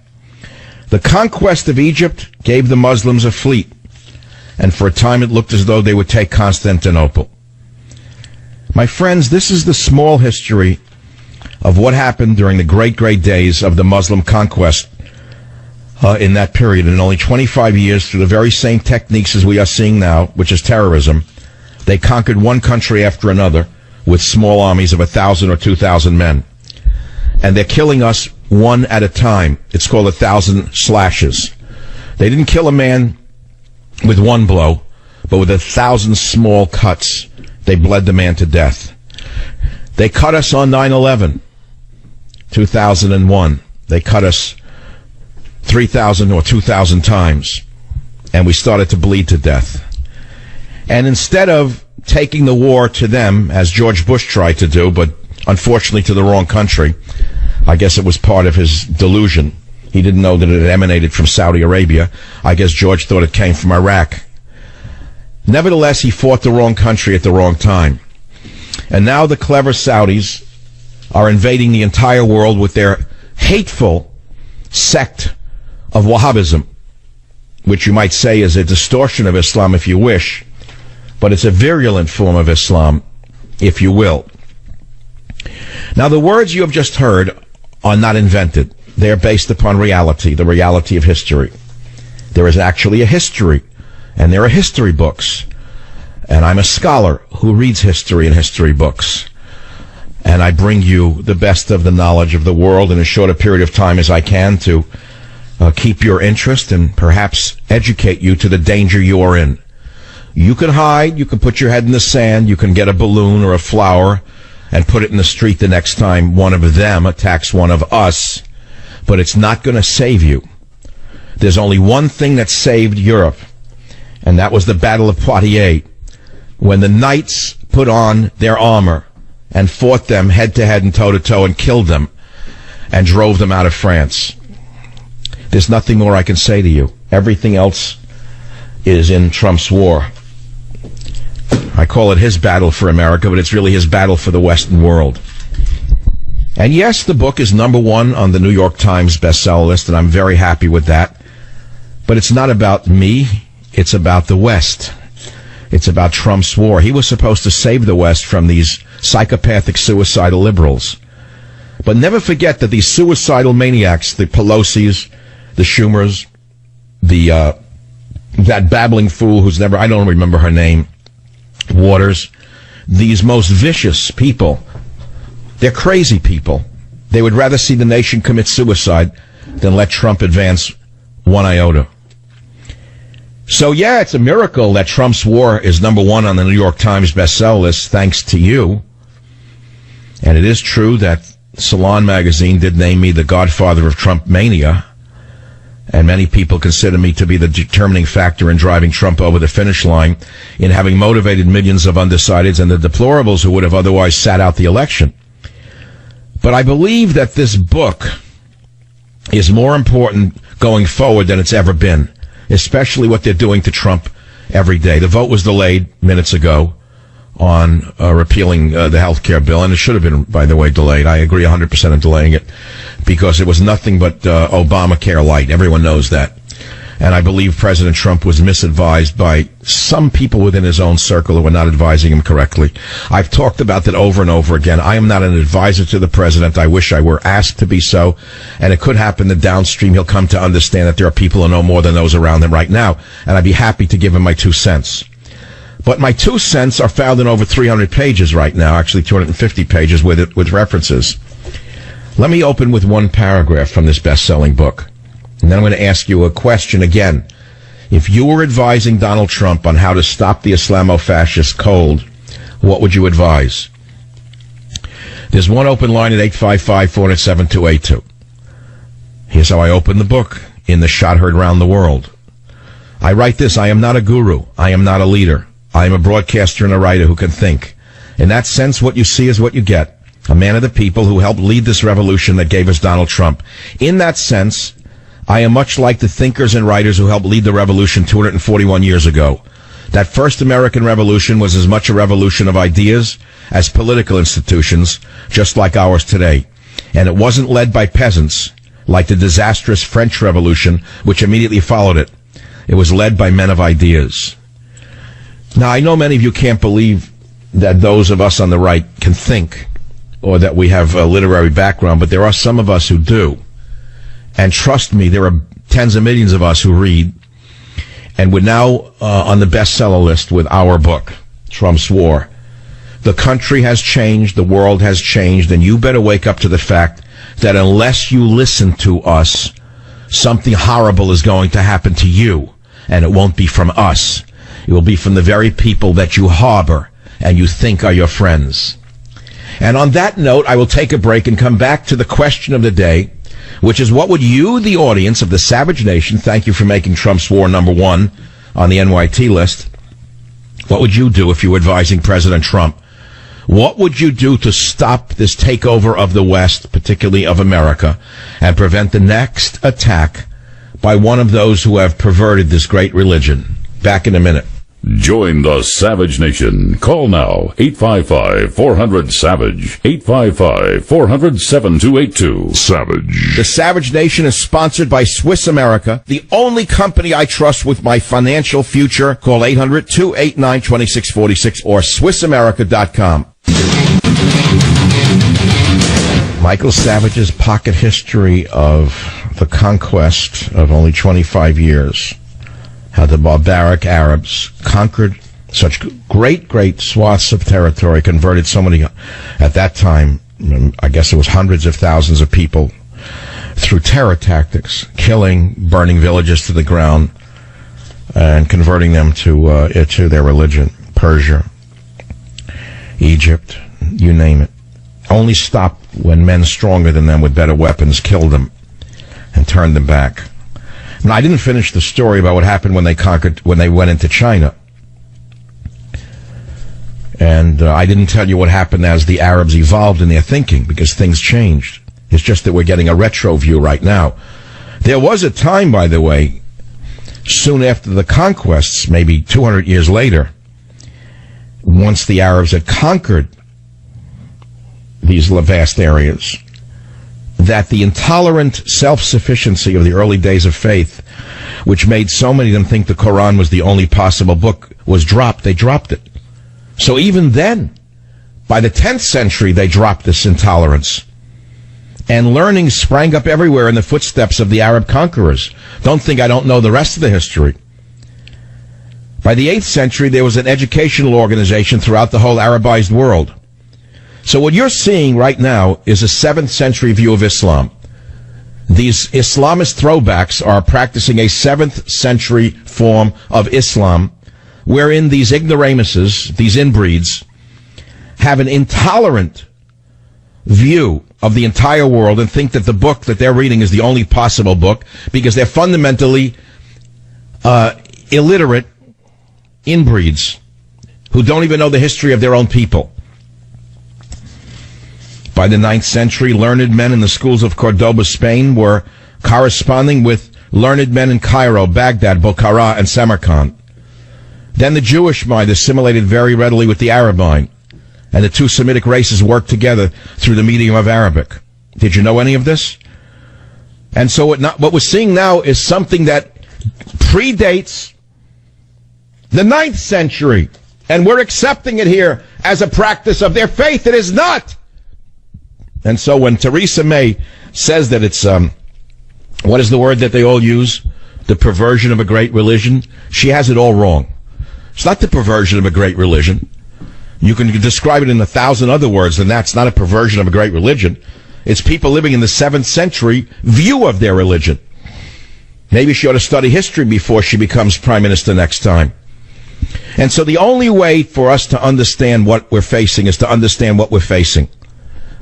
The conquest of Egypt gave the Muslims a fleet, and for a time it looked as though they would take Constantinople. My friends, this is the small history of what happened during the great, great days of the Muslim conquest in that period. In only 25 years, through the very same techniques as we are seeing now, which is terrorism, they conquered one country after another with small armies of 1,000 or 2,000 men. And they're killing us one at a time. It's called 1,000 slashes. They didn't kill a man with one blow, but with 1,000 small cuts, they bled the man to death. They cut us on 9/11, 2001. They cut us 3,000 or 2,000 times, and we started to bleed to death. And instead of taking the war to them, as George Bush tried to do, but unfortunately to the wrong country, I guess it was part of his delusion. He didn't know that it had emanated from Saudi Arabia. I guess George thought it came from Iraq. Nevertheless, he fought the wrong country at the wrong time. And now the clever Saudis are invading the entire world with their hateful sect of Wahhabism, which you might say is a distortion of Islam if you wish, but it's a virulent form of Islam, if you will. Now, the words you have just heard are not invented. They are based upon reality, the reality of history. There is actually a history, and there are history books. And I'm a scholar who reads history and history books. And I bring you the best of the knowledge of the world in as short a period of time as I can to keep your interest and perhaps educate you to the danger you are in. You can hide, you can put your head in the sand, you can get a balloon or a flower and put it in the street the next time one of them attacks one of us, but it's not going to save you. There's only one thing that saved Europe, and that was the Battle of Poitiers, when the knights put on their armor and fought them head-to-head and toe-to-toe and killed them and drove them out of France. There's nothing more I can say to you. Everything else is in Trump's war. I call it his battle for America, but it's really his battle for the Western world. And yes, the book is #1 on the New York Times bestseller list, and I'm very happy with that. But it's not about me. It's about the West. It's about Trump's war. He was supposed to save the West from these psychopathic, suicidal liberals. But never forget that these suicidal maniacs, the Pelosi's, the Schumers, that babbling fool who's never, I don't remember her name, Waters, these most vicious people, they're crazy people. They would rather see the nation commit suicide than let Trump advance one iota. So yeah, it's a miracle that Trump's war is #1 on the New York Times bestseller list, thanks to you. And it is true that Salon magazine did name me the godfather of Trump mania. and many people consider me to be the determining factor in driving Trump over the finish line, in having motivated millions of undecideds and the deplorables who would have otherwise sat out the election. But I believe that this book is more important going forward than it's ever been, especially what they're doing to Trump every day. The vote was delayed minutes ago on repealing the health care bill, and it should have been, by the way, delayed. I agree 100% in delaying it, because it was nothing but Obamacare light. Everyone knows that. And I believe President Trump was misadvised by some people within his own circle who were not advising him correctly. I've talked about that over and over again. I am not an advisor to the president. I wish I were asked to be so. And it could happen that downstream he'll come to understand that there are people who know more than those around him right now. And I'd be happy to give him my 2 cents. But my 2 cents are found in over 300 pages right now, actually 250 pages with references. Let me open with one paragraph from this best-selling book. And then I'm going to ask you a question again. If you were advising Donald Trump on how to stop the Islamo-fascist cold, what would you advise? There's one open line at 855-407-282. Here's how I open the book in the shot heard round the world. I write this: I am not a guru. I am not a leader. I am a broadcaster and a writer who can think. In that sense, what you see is what you get. A man of the people who helped lead this revolution that gave us Donald Trump. In that sense, I am much like the thinkers and writers who helped lead the revolution 241 years ago. That first American revolution was as much a revolution of ideas as political institutions, just like ours today. And it wasn't led by peasants, like the disastrous French Revolution, which immediately followed it. It was led by men of ideas. Now, I know many of you can't believe that those of us on the right can think, or that we have a literary background, but there are some of us who do. And trust me, there are tens of millions of us who read. And we're now on the bestseller list with our book, Trump's War. The country has changed, the world has changed, and you better wake up to the fact that unless you listen to us, something horrible is going to happen to you. And it won't be from us. It will be from the very people that you harbor and you think are your friends. And on that note, I will take a break and come back to the question of the day, which is, what would you, the audience of the Savage Nation, thank you for making Trump's War number one on the NYT list, what would you do if you were advising President Trump? What would you do to stop this takeover of the West, particularly of America, and prevent the next attack by one of those who have perverted this great religion? Back in a minute. Join the Savage Nation. Call now, 855-400-SAVAGE, 855-400-7282. Savage. The Savage Nation is sponsored by Swiss America, the only company I trust with my financial future. Call 800-289-2646 or SwissAmerica.com. Michael Savage's pocket history of the conquest of only 25 years. How the barbaric Arabs conquered such great swaths of territory, converted so many, at that time, I guess it was hundreds of thousands of people, through terror tactics, killing, burning villages to the ground, and converting them to their religion. Persia, Egypt, you name it. Only stopped when men stronger than them with better weapons killed them and turned them back. Now, I didn't finish the story about what happened when they went into China. And I didn't tell you what happened as the Arabs evolved in their thinking, because things changed. It's just that we're getting a retro view right now. There was a time, by the way, soon after the conquests, maybe 200 years later, once the Arabs had conquered these vast areas, that the intolerant self-sufficiency of the early days of faith, which made so many of them think the Quran was the only possible book, was dropped. They dropped it. So even then, by the 10th century, they dropped this intolerance. And learning sprang up everywhere in the footsteps of the Arab conquerors. Don't think I don't know the rest of the history. By the 8th century, there was an educational organization throughout the whole Arabized world. So what you're seeing right now is a 7th century view of Islam. These Islamist throwbacks are practicing a 7th century form of Islam, wherein these ignoramuses, these inbreeds, have an intolerant view of the entire world and think that the book that they're reading is the only possible book because they're fundamentally illiterate inbreeds who don't even know the history of their own people. By the 9th century, learned men in the schools of Cordoba, Spain, were corresponding with learned men in Cairo, Baghdad, Bokhara, and Samarkand. Then the Jewish mind assimilated very readily with the Arab mind, and the two Semitic races worked together through the medium of Arabic. Did you know any of this? And so what we're seeing now is something that predates the 9th century, and we're accepting it here as a practice of their faith. It is not. And so when Theresa May says that it's, what is the word that they all use? The perversion of a great religion. She has it all wrong. It's not the perversion of a great religion. You can describe it in 1,000 other words, and that's not a perversion of a great religion. It's people living in the 7th century view of their religion. Maybe she ought to study history before she becomes prime minister next time. And so the only way for us to understand what we're facing is to understand what we're facing.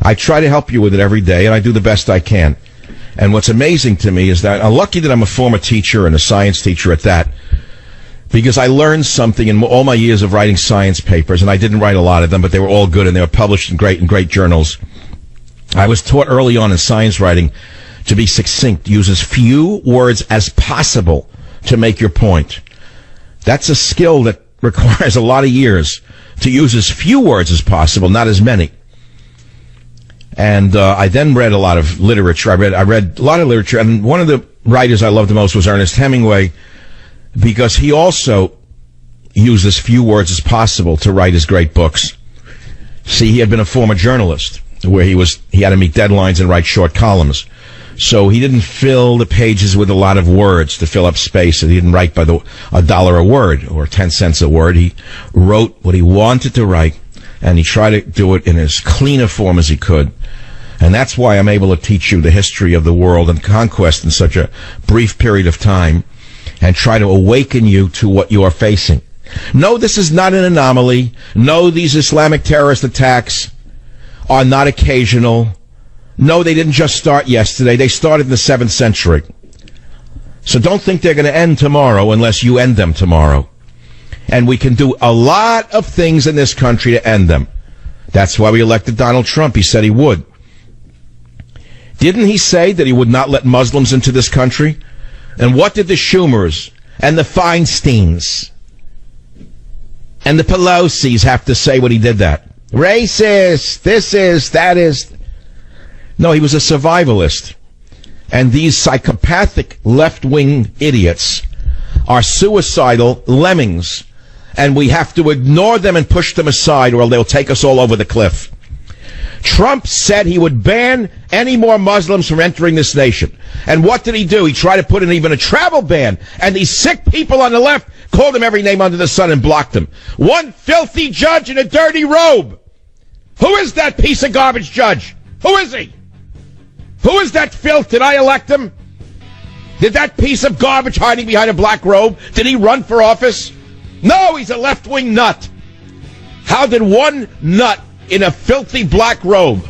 I try to help you with it every day, and I do the best I can. And what's amazing to me is that I'm lucky that I'm a former teacher and a science teacher at that, because I learned something in all my years of writing science papers, and I didn't write a lot of them, but they were all good, and they were published in great journals. I was taught early on in science writing to be succinct, use as few words as possible to make your point. That's a skill that requires a lot of years, to use as few words as possible, not as many. And I then read a lot of literature. I read a lot of literature, and one of the writers I loved the most was Ernest Hemingway, because he also used as few words as possible to write his great books. See, he had been a former journalist, where he had to meet deadlines and write short columns. So he didn't fill the pages with a lot of words to fill up space, and he didn't write by $1 a word or 10 cents a word. He wrote what he wanted to write, and he tried to do it in as clean a form as he could. And that's why I'm able to teach you the history of the world and conquest in such a brief period of time, and try to awaken you to what you are facing. No, this is not an anomaly. No, these Islamic terrorist attacks are not occasional. No, they didn't just start yesterday. They started in the 7th century. So don't think they're going to end tomorrow unless you end them tomorrow. And we can do a lot of things in this country to end them. That's why we elected Donald Trump. He said he would. Didn't he say that he would not let Muslims into this country? And what did the Schumers and the Feinsteins and the Pelosi's have to say when he did that? Racist, this is, that is. No, he was a survivalist. And these psychopathic left-wing idiots are suicidal lemmings, and we have to ignore them and push them aside, or they'll take us all over the cliff. Trump said he would ban any more Muslims from entering this nation. And what did he do? He tried to put in even a travel ban. And these sick people on the left called him every name under the sun and blocked him. One filthy judge in a dirty robe. Who is that piece of garbage judge? Who is he? Who is that filth? Did I elect him? Did that piece of garbage hiding behind a black robe, did he run for office? No, he's a left-wing nut. How did one nut in a filthy black robe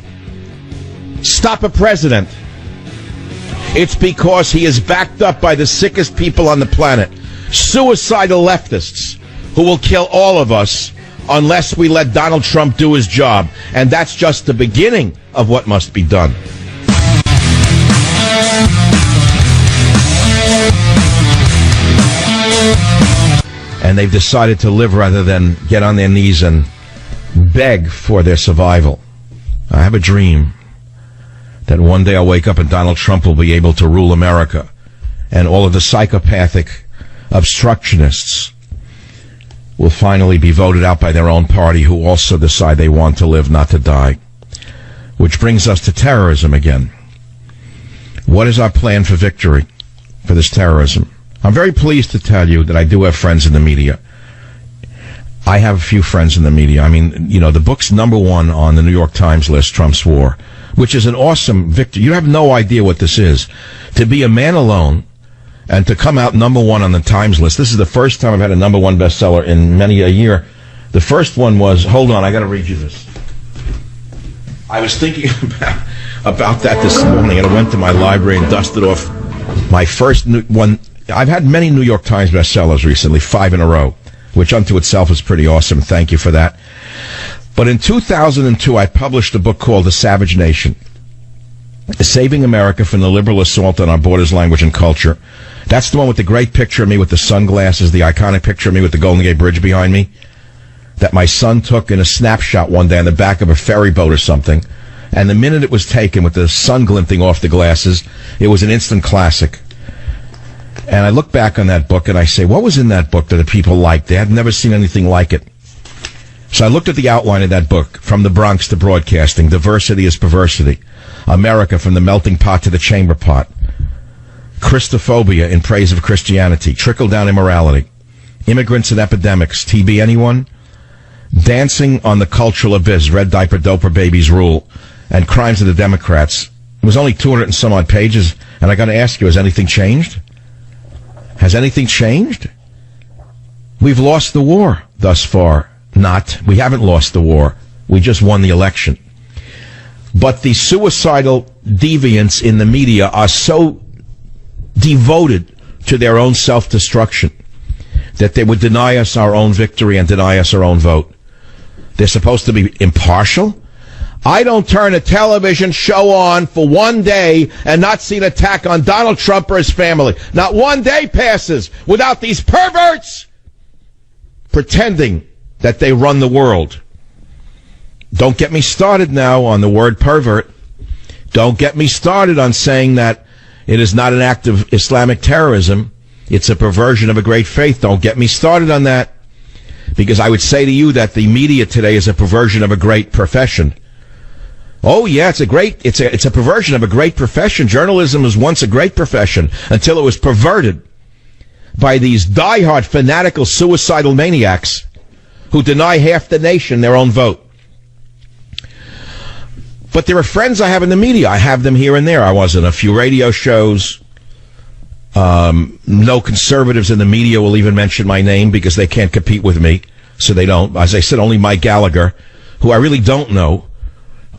stop a president? It's because he is backed up by the sickest people on the planet, suicidal leftists who will kill all of us unless we let Donald Trump do his job. And that's just the beginning of what must be done. And they've decided to live rather than get on their knees and beg for their survival. I have a dream that one day I'll wake up and Donald Trump will be able to rule America, and all of the psychopathic obstructionists will finally be voted out by their own party, who also decide they want to live, not to die. Which brings us to terrorism again. What is our plan for victory for this terrorism? I'm very pleased to tell you that I do have friends in the media. I have a few friends in the media. I mean, you know, the book's #1 on the New York Times list, Trump's War, which is an awesome victory. You have no idea what this is. To be a man alone and to come out #1 on the Times list. This is the first time I've had a #1 bestseller in many a year. The first one was, hold on, I got to read you this. I was thinking about that this morning, and I went to my library and dusted off my first one. I've had many New York Times bestsellers recently, 5 in a row, which unto itself is pretty awesome. Thank you for that. But in 2002, I published a book called The Savage Nation, Saving America from the Liberal Assault on Our Borders, Language, and Culture. That's the one with the great picture of me with the sunglasses, the iconic picture of me with the Golden Gate Bridge behind me, that my son took in a snapshot one day on the back of a ferry boat or something. And the minute it was taken with the sun glinting off the glasses, it was an instant classic. And I look back on that book and I say, what was in that book that the people liked? They had never seen anything like it. So I looked at the outline of that book, From the Bronx to Broadcasting, Diversity is Perversity, America from the Melting Pot to the Chamber Pot, Christophobia in Praise of Christianity, Trickle-Down Immorality, Immigrants and Epidemics, TB Anyone, Dancing on the Cultural Abyss, Red Diaper Doper Babies Rule, and Crimes of the Democrats. It was only 200 and some odd pages, and I got to ask you, has anything changed? Has anything changed? We've lost the war thus far. Not. We haven't lost the war. We just won the election. But the suicidal deviants in the media are so devoted to their own self-destruction that they would deny us our own victory and deny us our own vote. They're supposed to be impartial. I don't turn a television show on for one day and not see an attack on Donald Trump or his family. Not one day passes without these perverts pretending that they run the world. Don't get me started now on the word pervert. Don't get me started on saying that it is not an act of Islamic terrorism. It's a perversion of a great faith. Don't get me started on that. Because I would say to you that the media today is a perversion of a great profession. Oh yeah, it's a perversion of a great profession. Journalism was once a great profession until it was perverted by these diehard, fanatical, suicidal maniacs who deny half the nation their own vote. But there are friends I have in the media. I have them here and there. I was in a few radio shows. No conservatives in the media will even mention my name because they can't compete with me, so they don't. As I said, only Mike Gallagher, who I really don't know.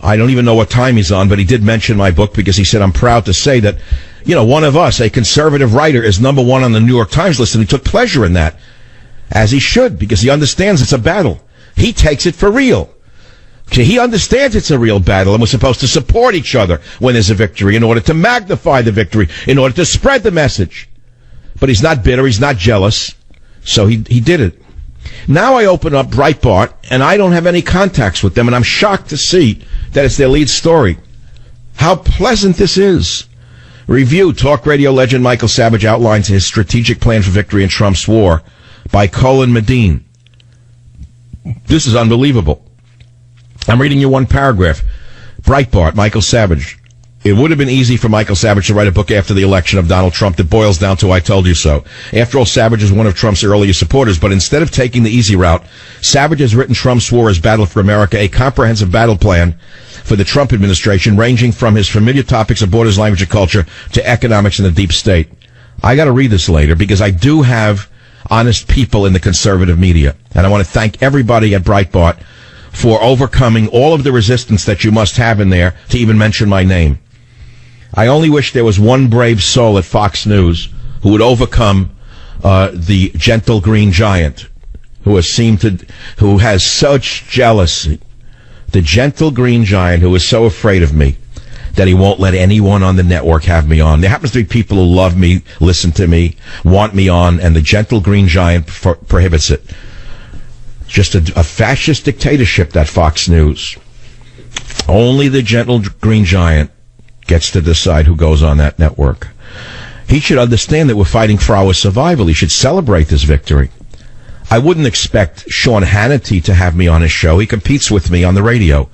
I don't even know what time he's on, but he did mention my book because he said, I'm proud to say that, one of us, a conservative writer, is #1 on the New York Times list, and he took pleasure in that, as he should, because he understands it's a battle. He takes it for real. He understands it's a real battle, and we're supposed to support each other when there's a victory in order to magnify the victory, in order to spread the message. But he's not bitter, he's not jealous, so he did it. Now I open up Breitbart, and I don't have any contacts with them, and I'm shocked to see that it's their lead story. How pleasant this is. Review, talk radio legend Michael Savage outlines his strategic plan for victory in Trump's war by Colin Medine. This is unbelievable. I'm reading you one paragraph. Breitbart, Michael Savage. It would have been easy for Michael Savage to write a book after the election of Donald Trump that boils down to I told you so. After all, Savage is one of Trump's earliest supporters, but instead of taking the easy route, Savage has written Trump's war as Battle for America, a comprehensive battle plan for the Trump administration, ranging from his familiar topics of borders, language, and culture to economics and the deep state. I got to read this later because I do have honest people in the conservative media, and I want to thank everybody at Breitbart for overcoming all of the resistance that you must have in there to even mention my name. I only wish there was one brave soul at Fox News who would overcome the gentle green giant who has such jealousy. The gentle green giant who is so afraid of me that he won't let anyone on the network have me on. There happens to be people who love me, listen to me, want me on, and the gentle green giant prohibits it. It's just a fascist dictatorship, that Fox News. Only the gentle green giant gets to decide who goes on that network. He should understand that we're fighting for our survival. He should celebrate this victory. I wouldn't expect Sean Hannity to have me on his show. He competes with me on the radio.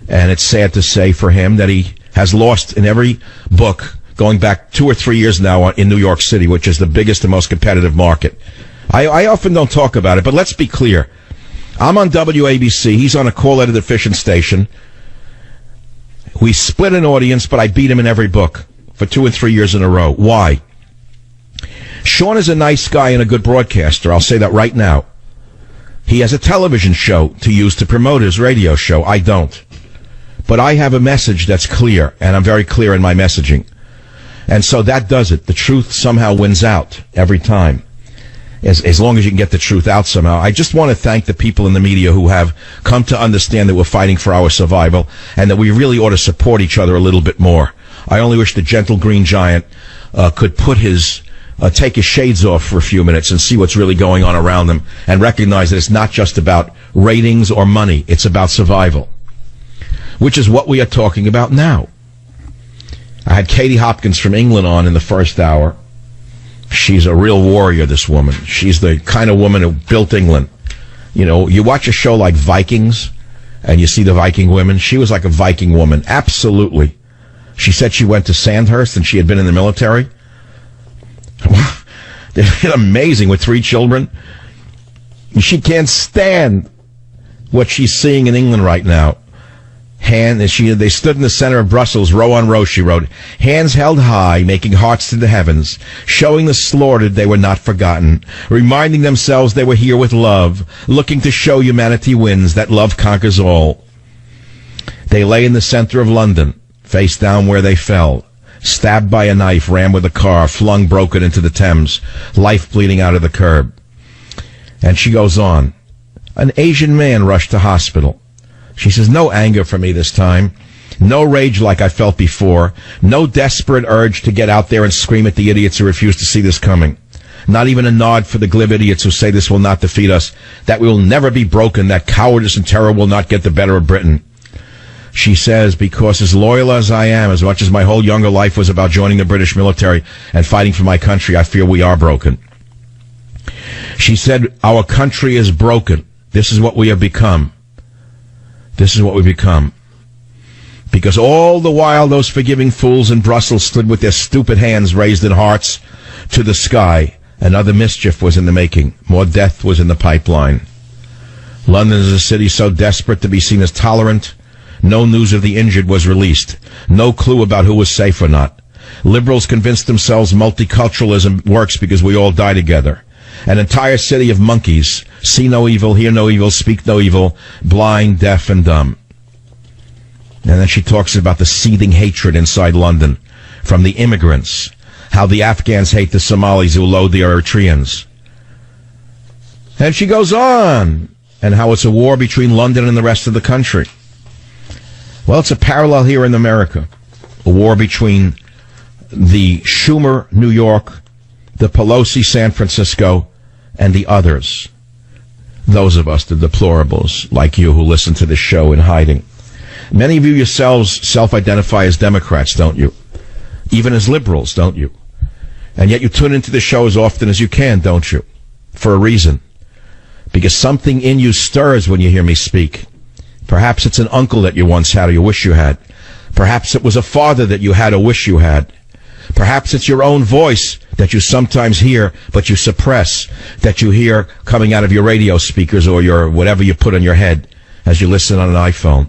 And it's sad to say for him that he has lost in every book going back 2 or 3 years now in New York City, which is the biggest and most competitive market. I often don't talk about it, but let's be clear. I'm on WABC. He's on a call-edited efficient station. We split an audience, but I beat him in every book for 2 and 3 years in a row. Why? Sean is a nice guy and a good broadcaster. I'll say that right now. He has a television show to use to promote his radio show. I don't. But I have a message that's clear, and I'm very clear in my messaging. And so that does it. The truth somehow wins out every time. As long as you can get the truth out somehow. I just want to thank the people in the media who have come to understand that we're fighting for our survival and that we really ought to support each other a little bit more. I only wish the gentle green giant could take his shades off for a few minutes and see what's really going on around him and recognize that it's not just about ratings or money. It's about survival, which is what we are talking about now. I had Katie Hopkins from England on in the first hour. She's a real warrior, this woman. She's the kind of woman who built England. You know, you watch a show like Vikings, and you see the Viking women. She was like a Viking woman, absolutely. She said she went to Sandhurst, and she had been in the military. They're amazing with 3 children. She can't stand what she's seeing in England right now. They stood in the center of Brussels, row on row, she wrote, hands held high, making hearts to the heavens, showing the slaughtered they were not forgotten, reminding themselves they were here with love, looking to show humanity wins, that love conquers all. They lay in the center of London, face down where they fell, stabbed by a knife, rammed with a car, flung broken into the Thames, life bleeding out of the curb. And she goes on. An Asian man rushed to hospital. She says, no anger for me this time. No rage like I felt before. No desperate urge to get out there and scream at the idiots who refuse to see this coming. Not even a nod for the glib idiots who say this will not defeat us, that we will never be broken, that cowardice and terror will not get the better of Britain. She says, because as loyal as I am, as much as my whole younger life was about joining the British military and fighting for my country, I fear we are broken. She said, our country is broken. This is what we have become. This is what we become. Because all the while those forgiving fools in Brussels stood with their stupid hands raised in hearts to the sky, another mischief was in the making. More death was in the pipeline. London is a city so desperate to be seen as tolerant. No news of the injured was released. No clue about who was safe or not. Liberals convinced themselves multiculturalism works because we all die together. An entire city of monkeys, see no evil, hear no evil, speak no evil, blind, deaf, and dumb. And then she talks about the seething hatred inside London from the immigrants, how the Afghans hate the Somalis who load the Eritreans. And she goes on, and how it's a war between London and the rest of the country. Well, it's a parallel here in America, a war between the Schumer, New York, the Pelosi, San Francisco, and the others. Those of us, the deplorables, like you, who listen to this show in hiding. Many of you yourselves self-identify as Democrats, don't you? Even as liberals, don't you? And yet you tune into the show as often as you can, don't you? For a reason. Because something in you stirs when you hear me speak. Perhaps it's an uncle that you once had or you wish you had. Perhaps it was a father that you had or wish you had. Perhaps it's your own voice that you sometimes hear, but you suppress, that you hear coming out of your radio speakers or your whatever you put on your head as you listen on an iPhone.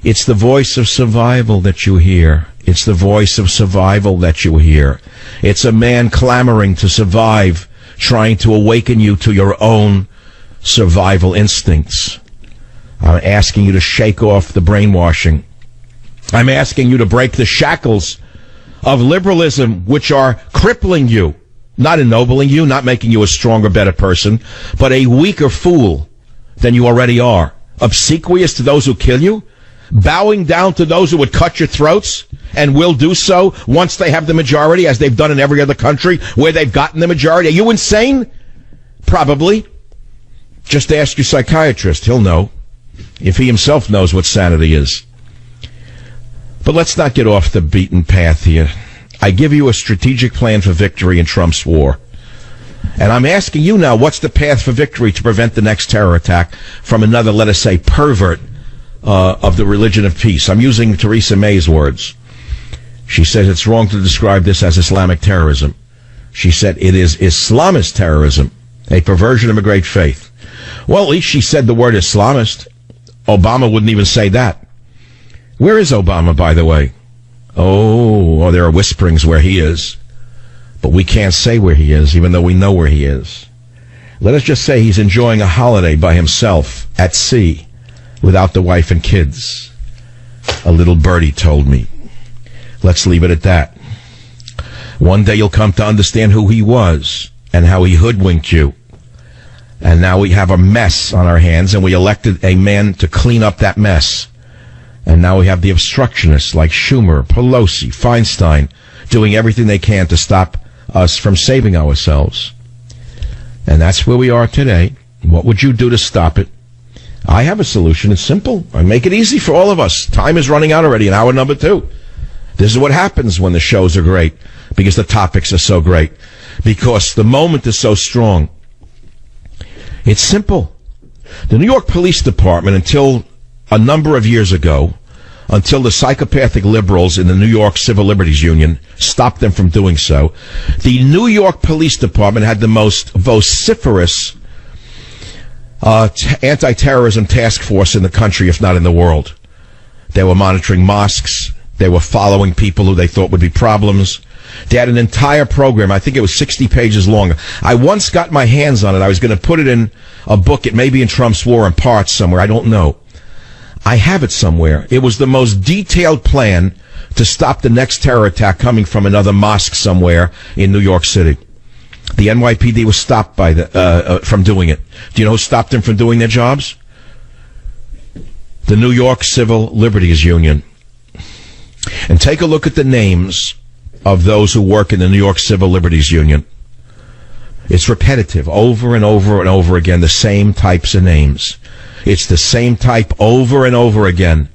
It's the voice of survival that you hear. It's the voice of survival that you hear. It's a man clamoring to survive, trying to awaken you to your own survival instincts. I'm asking you to shake off the brainwashing. I'm asking you to break the shackles of liberalism, which are crippling you, not ennobling you, not making you a stronger, better person, but a weaker fool than you already are. Obsequious to those who kill you, bowing down to those who would cut your throats, and will do so once they have the majority, as they've done in every other country where they've gotten the majority. Are you insane? Probably. Just ask your psychiatrist. He'll know, if he himself knows what sanity is. But let's not get off the beaten path here. I give you a strategic plan for victory in Trump's war. And I'm asking you now, what's the path for victory to prevent the next terror attack from another, let us say, pervert of the religion of peace? I'm using Theresa May's words. She says it's wrong to describe this as Islamic terrorism. She said it is Islamist terrorism, a perversion of a great faith. Well, at least she said the word Islamist. Obama wouldn't even say that. Where is Obama, by the way? Oh, there are whisperings where he is. But we can't say where he is, even though we know where he is. Let us just say he's enjoying a holiday by himself at sea without the wife and kids. A little birdie told me. Let's leave it at that. One day you'll come to understand who he was and how he hoodwinked you. And now we have a mess on our hands, and we elected a man to clean up that mess. And now we have the obstructionists like Schumer, Pelosi, Feinstein, doing everything they can to stop us from saving ourselves. And that's where we are today. What would you do to stop it? I have a solution. It's simple. I make it easy for all of us. Time is running out already in hour number 2. This is what happens when the shows are great, because the topics are so great, because the moment is so strong. It's simple. The New York Police Department, until a number of years ago, until the psychopathic liberals in the New York Civil Liberties Union stopped them from doing so, the New York Police Department had the most vociferous anti-terrorism task force in the country, if not in the world. They were monitoring mosques. They were following people who they thought would be problems. They had an entire program. I think it was 60 pages long. I once got my hands on it. I was going to put it in a book. It may be in Trump's War in parts somewhere. I don't know. I have it somewhere. It was the most detailed plan to stop the next terror attack coming from another mosque somewhere in New York City. The NYPD was stopped by from doing it. Do you know who stopped them from doing their jobs? The New York Civil Liberties Union. And take a look at the names of those who work in the New York Civil Liberties Union. It's repetitive, over and over and over again, the same types of names. It's the same type over and over again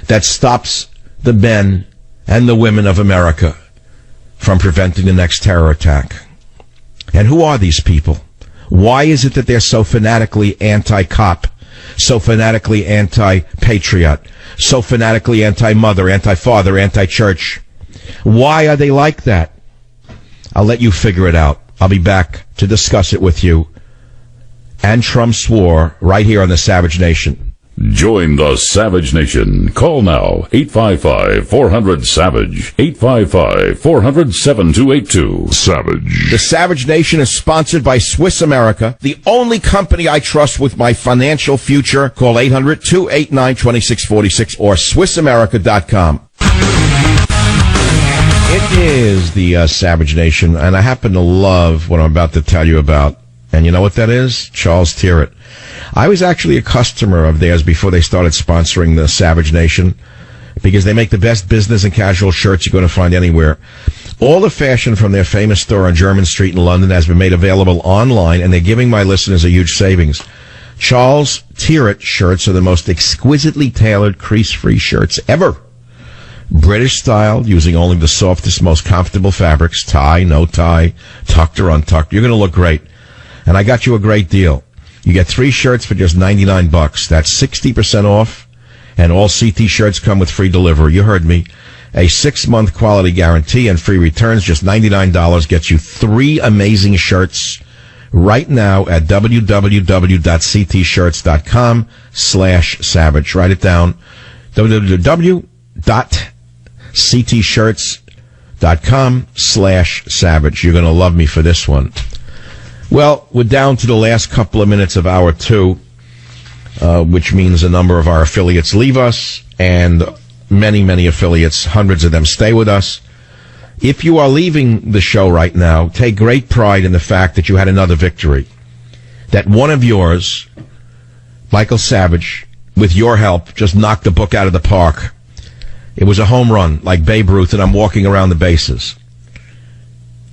that stops the men and the women of America from preventing the next terror attack. And who are these people? Why is it that they're so fanatically anti-cop, so fanatically anti-patriot, so fanatically anti-mother, anti-father, anti-church? Why are they like that? I'll let you figure it out. I'll be back to discuss it with you and Trump's war right here on the Savage Nation. Join the Savage Nation. Call now, 855-400-SAVAGE, 855-400-7282. Savage. The Savage Nation is sponsored by Swiss America, the only company I trust with my financial future. Call 800-289-2646 or SwissAmerica.com. It is the Savage Nation, and I happen to love what I'm about to tell you about. And you know what that is? Charles Tyrwhitt. I was actually a customer of theirs before they started sponsoring the Savage Nation, because they make the best business and casual shirts you're going to find anywhere. All the fashion from their famous store on Jermyn Street in London has been made available online, and they're giving my listeners a huge savings. Charles Tyrwhitt shirts are the most exquisitely tailored, crease-free shirts ever. British style, using only the softest, most comfortable fabrics, tie, no tie, tucked or untucked. You're going to look great. And I got you a great deal. You get 3 shirts for just $99. That's 60% off, and all CT shirts come with free delivery. You heard me. A 6-month quality guarantee and free returns. Just $99 gets you 3 amazing shirts right now at www.ctshirts.com/savage. Write it down. www.ctshirts.com/savage. You're going to love me for this one. Well, we're down to the last couple of minutes of hour 2, which means a number of our affiliates leave us, and many, many affiliates, hundreds of them, stay with us. If you are leaving the show right now, take great pride in the fact that you had another victory. That one of yours, Michael Savage, with your help, just knocked the book out of the park. It was a home run, like Babe Ruth, and I'm walking around the bases.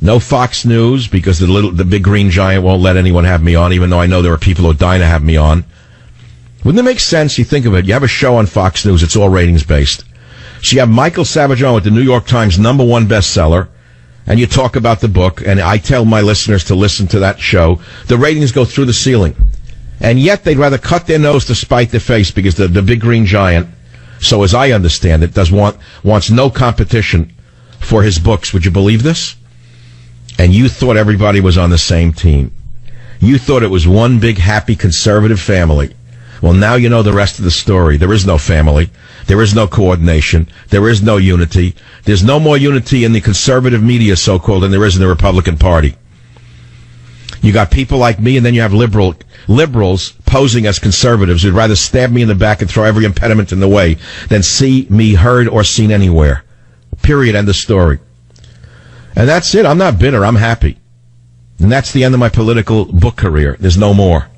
No Fox News, because the big green giant won't let anyone have me on, even though I know there are people who are dying to have me on. Wouldn't it make sense? You think of it. You have a show on Fox News. It's all ratings-based. So you have Michael Savage on with the New York Times #1 bestseller, and you talk about the book, and I tell my listeners to listen to that show. The ratings go through the ceiling. And yet they'd rather cut their nose to spite their face, because the big green giant, so as I understand it, wants no competition for his books. Would you believe this? And you thought everybody was on the same team. You thought it was one big, happy, conservative family. Well, now you know the rest of the story. There is no family. There is no coordination. There is no unity. There's no more unity in the conservative media, so-called, than there is in the Republican Party. You got people like me, and then you have liberals posing as conservatives who'd rather stab me in the back and throw every impediment in the way than see me heard or seen anywhere. Period. End of story. And that's it. I'm not bitter. I'm happy. And that's the end of my political book career. There's no more.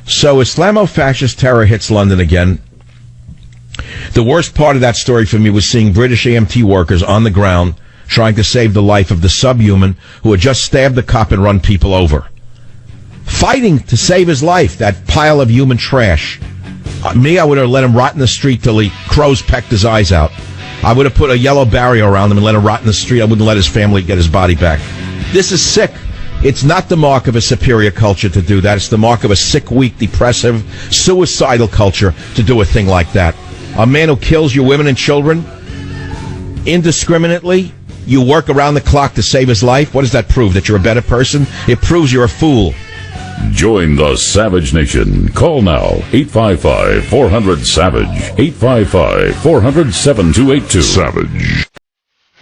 So Islamo-fascist terror hits London again. The worst part of that story for me was seeing British EMT workers on the ground trying to save the life of the subhuman who had just stabbed the cop and run people over. Fighting to save his life, that pile of human trash. Me, I would have let him rot in the street till the crows pecked his eyes out. I would have put a yellow barrier around him and let him rot in the street. I wouldn't let his family get his body back. This is sick. It's not the mark of a superior culture to do that. It's the mark of a sick, weak, depressive, suicidal culture to do a thing like that. A man who kills your women and children indiscriminately, you work around the clock to save his life. What does that prove? That you're a better person? It proves you're a fool. Join the Savage Nation. Call now, 855-400-SAVAGE, 855-400-7282. Savage.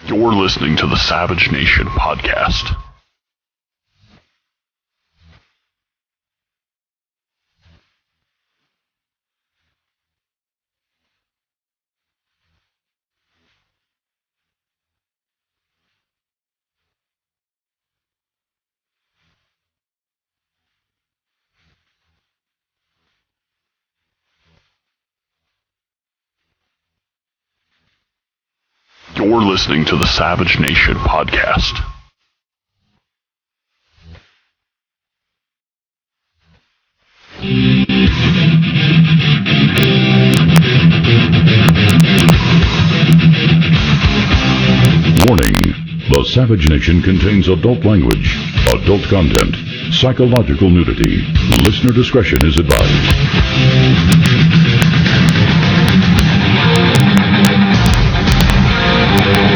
You're listening to the Savage Nation podcast. You're listening to the Savage Nation podcast. Warning. The Savage Nation contains adult language, adult content, psychological nudity. Listener discretion is advised.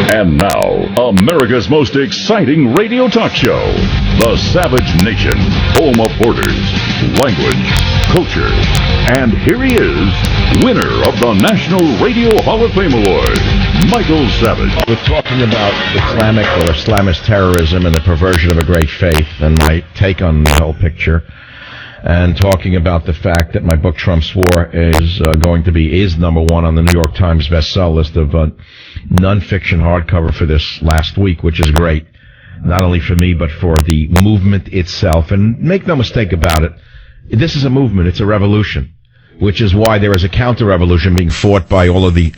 And now, America's most exciting radio talk show, The Savage Nation, home of borders, language, culture. And here he is, winner of the National Radio Hall of Fame Award, Michael Savage. We're talking about Islamic or Islamist terrorism and the perversion of a great faith and my take on the whole picture. And talking about the fact that my book, Trump's War, is number one on the New York Times bestseller list of nonfiction hardcover for this last week, which is great, not only for me, but for the movement itself. And make no mistake about it, this is a movement, it's a revolution, which is why there is a counter-revolution being fought by all of the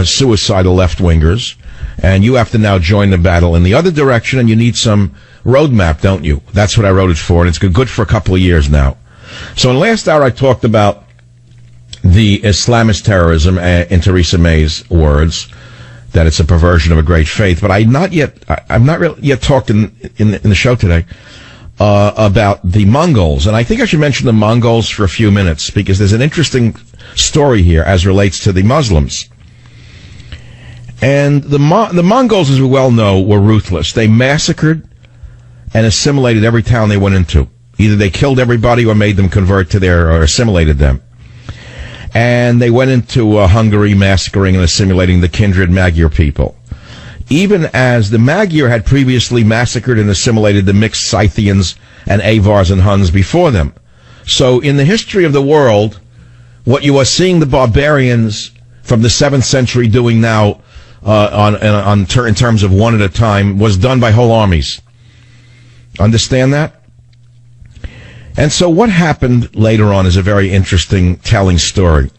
suicidal left-wingers. And you have to now join the battle in the other direction, and you need some roadmap, don't you? That's what I wrote it for, and it's good for a couple of years now. So in the last hour, I talked about the Islamist terrorism, in Theresa May's words, that it's a perversion of a great faith. But I've not really yet talked in the show today about the Mongols. And I think I should mention the Mongols for a few minutes, because there's an interesting story here as relates to the Muslims. And the Mongols, as we well know, were ruthless. They massacred and assimilated every town they went into. Either they killed everybody or made them convert to or assimilated them. And they went into Hungary, massacring and assimilating the kindred Magyar people. Even as the Magyar had previously massacred and assimilated the mixed Scythians and Avars and Huns before them. So in the history of the world, what you are seeing the barbarians from the 7th century doing now in terms of one at a time was done by whole armies. Understand that? And so what happened later on is a very interesting telling story.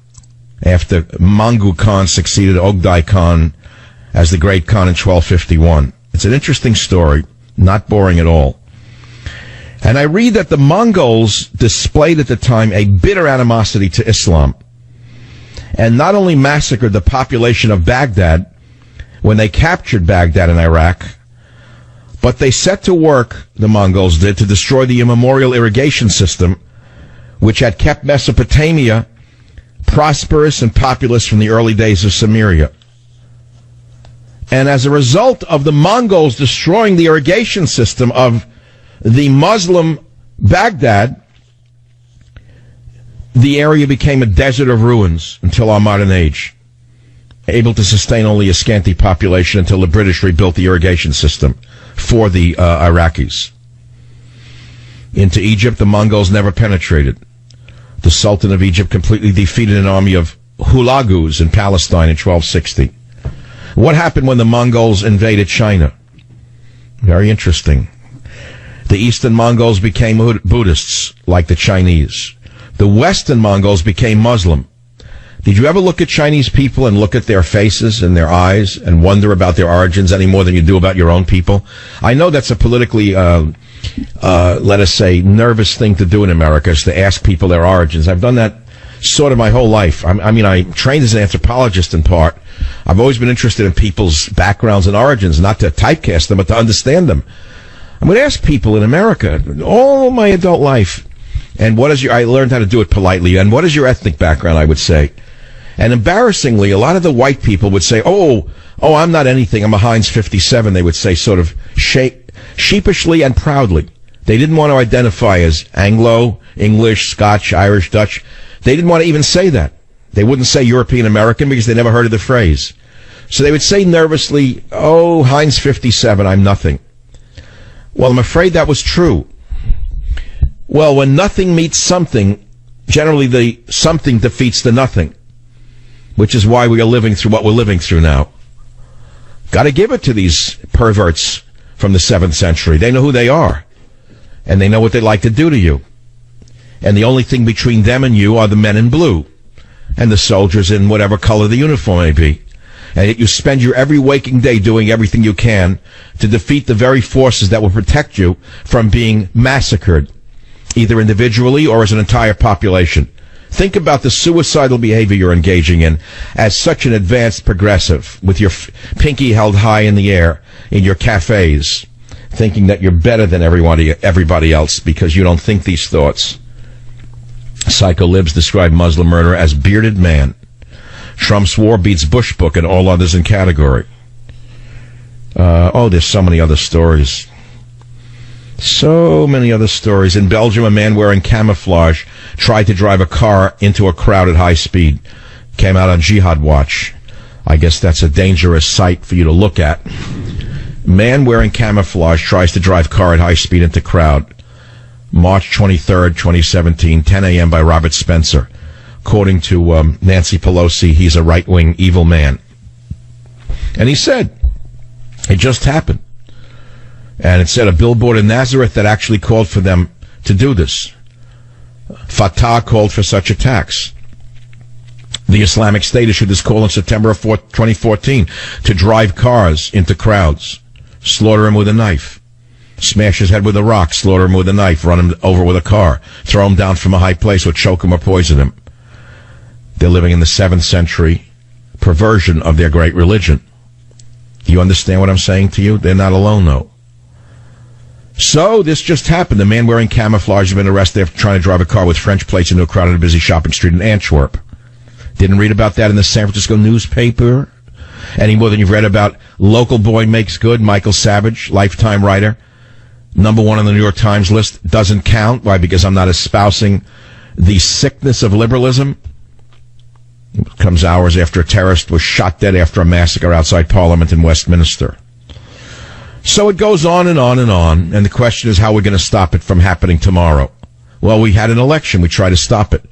After Mongu Khan succeeded Ogdai Khan as the great Khan in 1251. It's an interesting story, not boring at all. And I read that the Mongols displayed at the time a bitter animosity to Islam, and not only massacred the population of Baghdad when they captured Baghdad in Iraq, but they set to work, the Mongols did, to destroy the immemorial irrigation system, which had kept Mesopotamia prosperous and populous from the early days of Sumeria. And as a result of the Mongols destroying the irrigation system of the Muslim Baghdad, the area became a desert of ruins until our modern age, able to sustain only a scanty population until the British rebuilt the irrigation system for the Iraqis. into Egypt, the Mongols never penetrated. The Sultan of Egypt completely defeated an army of Hulagus in Palestine in 1260. What happened when the Mongols invaded China? Very interesting. The Eastern Mongols became Buddhists, like the Chinese. The Western Mongols became Muslim. Did you ever look at Chinese people and look at their faces and their eyes and wonder about their origins any more than you do about your own people? I know that's a politically, let us say, nervous thing to do in America, is to ask people their origins. I've done that sort of my whole life. I trained as an anthropologist in part. I've always been interested in people's backgrounds and origins, not to typecast them, but to understand them. I would ask people in America all my adult life, and I learned how to do it politely, and what is your ethnic background, I would say. And embarrassingly, a lot of the white people would say, oh, I'm not anything, I'm a Heinz 57, they would say, sort of sheepishly and proudly. They didn't want to identify as Anglo, English, Scotch, Irish, Dutch. They didn't want to even say that. They wouldn't say European American because they never heard of the phrase. So they would say nervously, oh, Heinz 57, I'm nothing. Well, I'm afraid that was true. Well, when nothing meets something, generally the something defeats the nothing, which is why we are living through what we're living through now. Got to give it to these perverts from the 7th century. They know who they are, and they know what they like to do to you. And the only thing between them and you are the men in blue and the soldiers in whatever color the uniform may be. And yet you spend your every waking day doing everything you can to defeat the very forces that will protect you from being massacred, either individually or as an entire population. Think about the suicidal behavior you're engaging in as such an advanced progressive, with your pinky held high in the air in your cafes, thinking that you're better than everybody else because you don't think these thoughts. Psycho Libs described Muslim murder as bearded man. Trump's war beats Bush book and all others in category. There's so many other stories. So many other stories. In Belgium, a man wearing camouflage tried to drive a car into a crowd at high speed. Came out on Jihad Watch. I guess that's a dangerous sight for you to look at. Man wearing camouflage tries to drive car at high speed into crowd. March 23rd, 2017, 10 a.m. by Robert Spencer. According to Nancy Pelosi, he's a right-wing evil man. And he said, it just happened. And it said a billboard in Nazareth that actually called for them to do this. Fatah called for such attacks. The Islamic State issued this call in September of 2014 to drive cars into crowds, slaughter him with a knife, smash his head with a rock, slaughter him with a knife, run him over with a car, throw him down from a high place, or choke him or poison him. They're living in the 7th century perversion of their great religion. Do you understand what I'm saying to you? They're not alone, though. So this just happened. The man wearing camouflage has been arrested after trying to drive a car with French plates into a crowded busy shopping street in Antwerp. Didn't read about that in the San Francisco newspaper any more than you've read about Local Boy Makes Good, Michael Savage, Lifetime writer, #1 on the New York Times list. Doesn't count. Why? Because I'm not espousing the sickness of liberalism. It comes hours after a terrorist was shot dead after a massacre outside Parliament in Westminster. So it goes on and on and on, and the question is how we're going to stop it from happening tomorrow. Well, we had an election. We tried to stop it.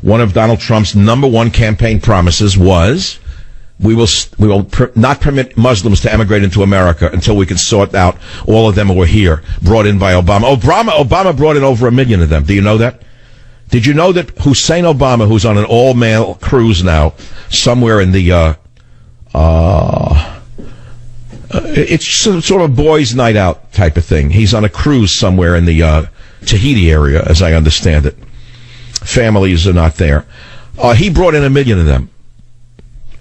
One of Donald Trump's #1 campaign promises was we will not permit Muslims to emigrate into America until we can sort out all of them who are here, brought in by Obama. Obama brought in over 1 million of them. Do you know that? Did you know that Hussein Obama, who's on an all-male cruise now, somewhere in the, it's sort of a boys' night out type of thing. He's on a cruise somewhere in the Tahiti area, as I understand it. Families are not there. He brought in 1 million of them.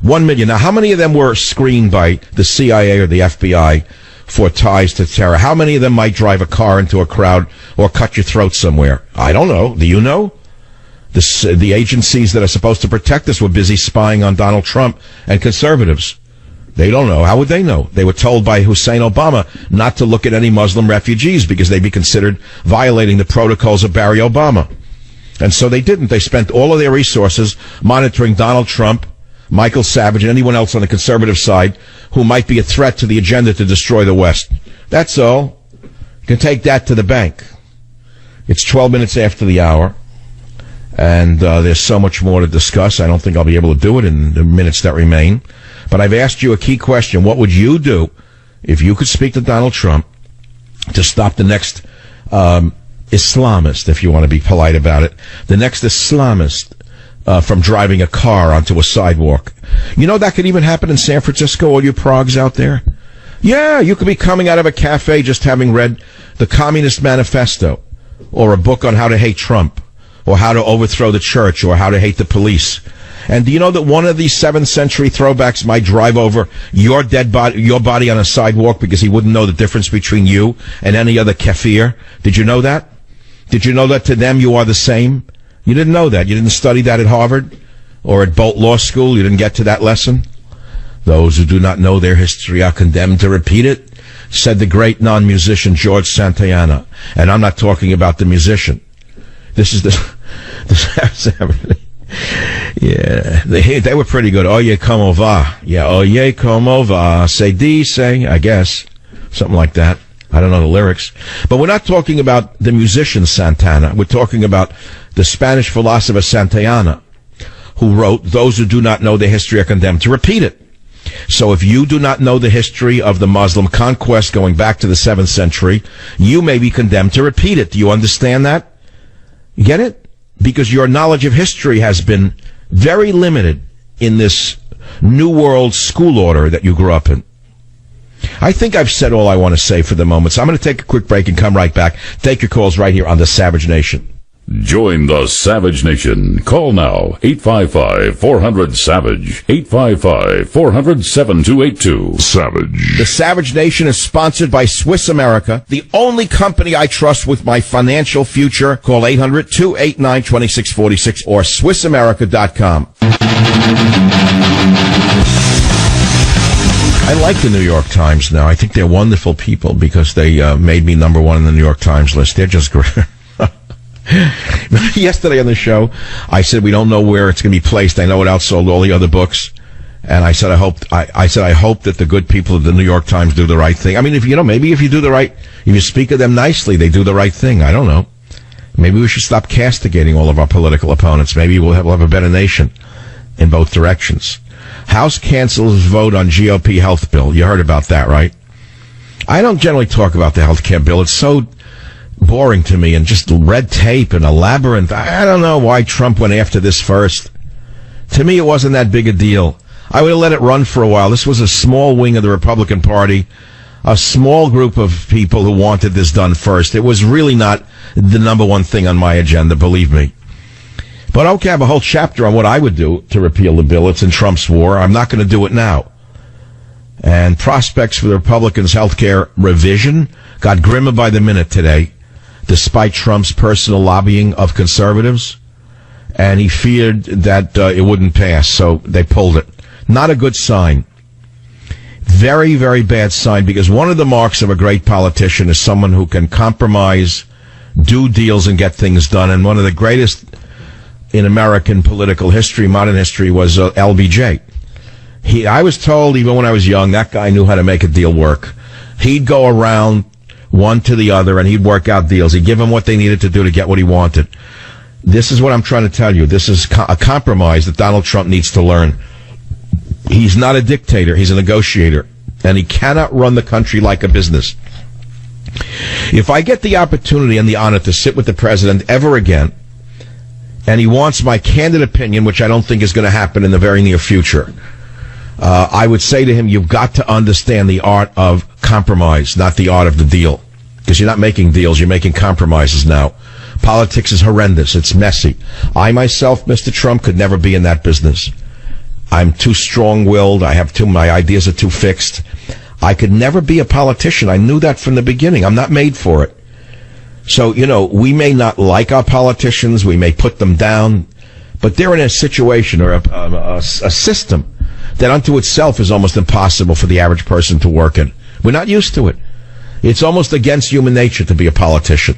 1 million. Now, how many of them were screened by the CIA or the FBI for ties to terror? How many of them might drive a car into a crowd or cut your throat somewhere? I don't know. Do you know? The agencies that are supposed to protect us were busy spying on Donald Trump and conservatives. They don't know. How would they know? They were told by Hussein Obama not to look at any Muslim refugees because they'd be considered violating the protocols of Barack Obama. And so they didn't. They spent all of their resources monitoring Donald Trump, Michael Savage, and anyone else on the conservative side who might be a threat to the agenda to destroy the West. That's all. You can take that to the bank. It's 12 minutes after the hour, and there's so much more to discuss. I don't think I'll be able to do it in the minutes that remain. But I've asked you a key question. What would you do if you could speak to Donald Trump to stop the next Islamist, if you want to be polite about it, the next Islamist from driving a car onto a sidewalk? You know, that could even happen in San Francisco, all you progs out there. Yeah, you could be coming out of a cafe just having read the Communist Manifesto, or a book on how to hate Trump, or how to overthrow the church, or how to hate the police. And do you know that one of these 7th century throwbacks might drive over your dead body, your body on a sidewalk, because he wouldn't know the difference between you and any other kafir? Did you know that? Did you know that to them you are the same? You didn't know that. You didn't study that at Harvard or at Bolt Law School. You didn't get to that lesson. Those who do not know their history are condemned to repeat it, said the great non-musician George Santayana. And I'm not talking about the musician. This is the yeah, they were pretty good. Oye, como va? Yeah, oye, como va? Se dice, I guess. Something like that. I don't know the lyrics. But we're not talking about the musician Santana. We're talking about the Spanish philosopher Santayana, who wrote, those who do not know their history are condemned to repeat it. So if you do not know the history of the Muslim conquest going back to the 7th century, you may be condemned to repeat it. Do you understand that? You get it? Because your knowledge of history has been very limited in this New World school order that you grew up in. I think I've said all I want to say for the moment, so I'm going to take a quick break and come right back. Take your calls right here on the Savage Nation. Join the Savage Nation. Call now, 855-400-SAVAGE, 855-400-7282. Savage. The Savage Nation is sponsored by Swiss America, the only company I trust with my financial future. Call 800-289-2646 or SwissAmerica.com. I like the New York Times now. I think they're wonderful people because they made me number one in the New York Times list. They're just great. Yesterday on the show, I said we don't know where it's going to be placed. I know it outsold all the other books, and I said I hope that the good people of the New York Times do the right thing. I mean, if you speak of them nicely, they do the right thing. I don't know. Maybe we should stop castigating all of our political opponents. Maybe we'll have a better nation in both directions. House cancels vote on GOP health bill. You heard about that, right? I don't generally talk about the health care bill. It's so boring to me and just red tape and a labyrinth. I don't know why Trump went after this first. To me, it wasn't that big a deal. I would have let it run for a while. This was a small wing of the Republican Party, a small group of people who wanted this done first. It was really not the number one thing on my agenda, believe me. But okay, I have a whole chapter on what I would do to repeal the bill. It's in Trump's war. I'm not going to do it now. And prospects for the Republicans' health care revision got grimmer by the minute today, despite Trump's personal lobbying of conservatives, and he feared that it wouldn't pass, so they pulled it. Not a good sign. Very, very bad sign, because one of the marks of a great politician is someone who can compromise, do deals, and get things done, and one of the greatest in American political history, modern history, was LBJ. I was told, even when I was young, that guy knew how to make a deal work. He'd go around one to the other, and he'd work out deals. He'd give them what they needed to do to get what he wanted. This is what I'm trying to tell you. This is a compromise that Donald Trump needs to learn. He's not a dictator. He's a negotiator, and he cannot run the country like a business. If I get the opportunity and the honor to sit with the president ever again, and he wants my candid opinion, which I don't think is going to happen in the very near future, I would say to him, you've got to understand the art of compromise, not the art of the deal. Because you're not making deals, you're making compromises now. Politics is horrendous. It's messy. I myself, Mr. Trump, could never be in that business. I'm too strong-willed. My ideas are too fixed. I could never be a politician. I knew that from the beginning. I'm not made for it. So, we may not like our politicians. We may put them down. But they're in a situation or a system that unto itself is almost impossible for the average person to work in. We're not used to it. It's almost against human nature to be a politician.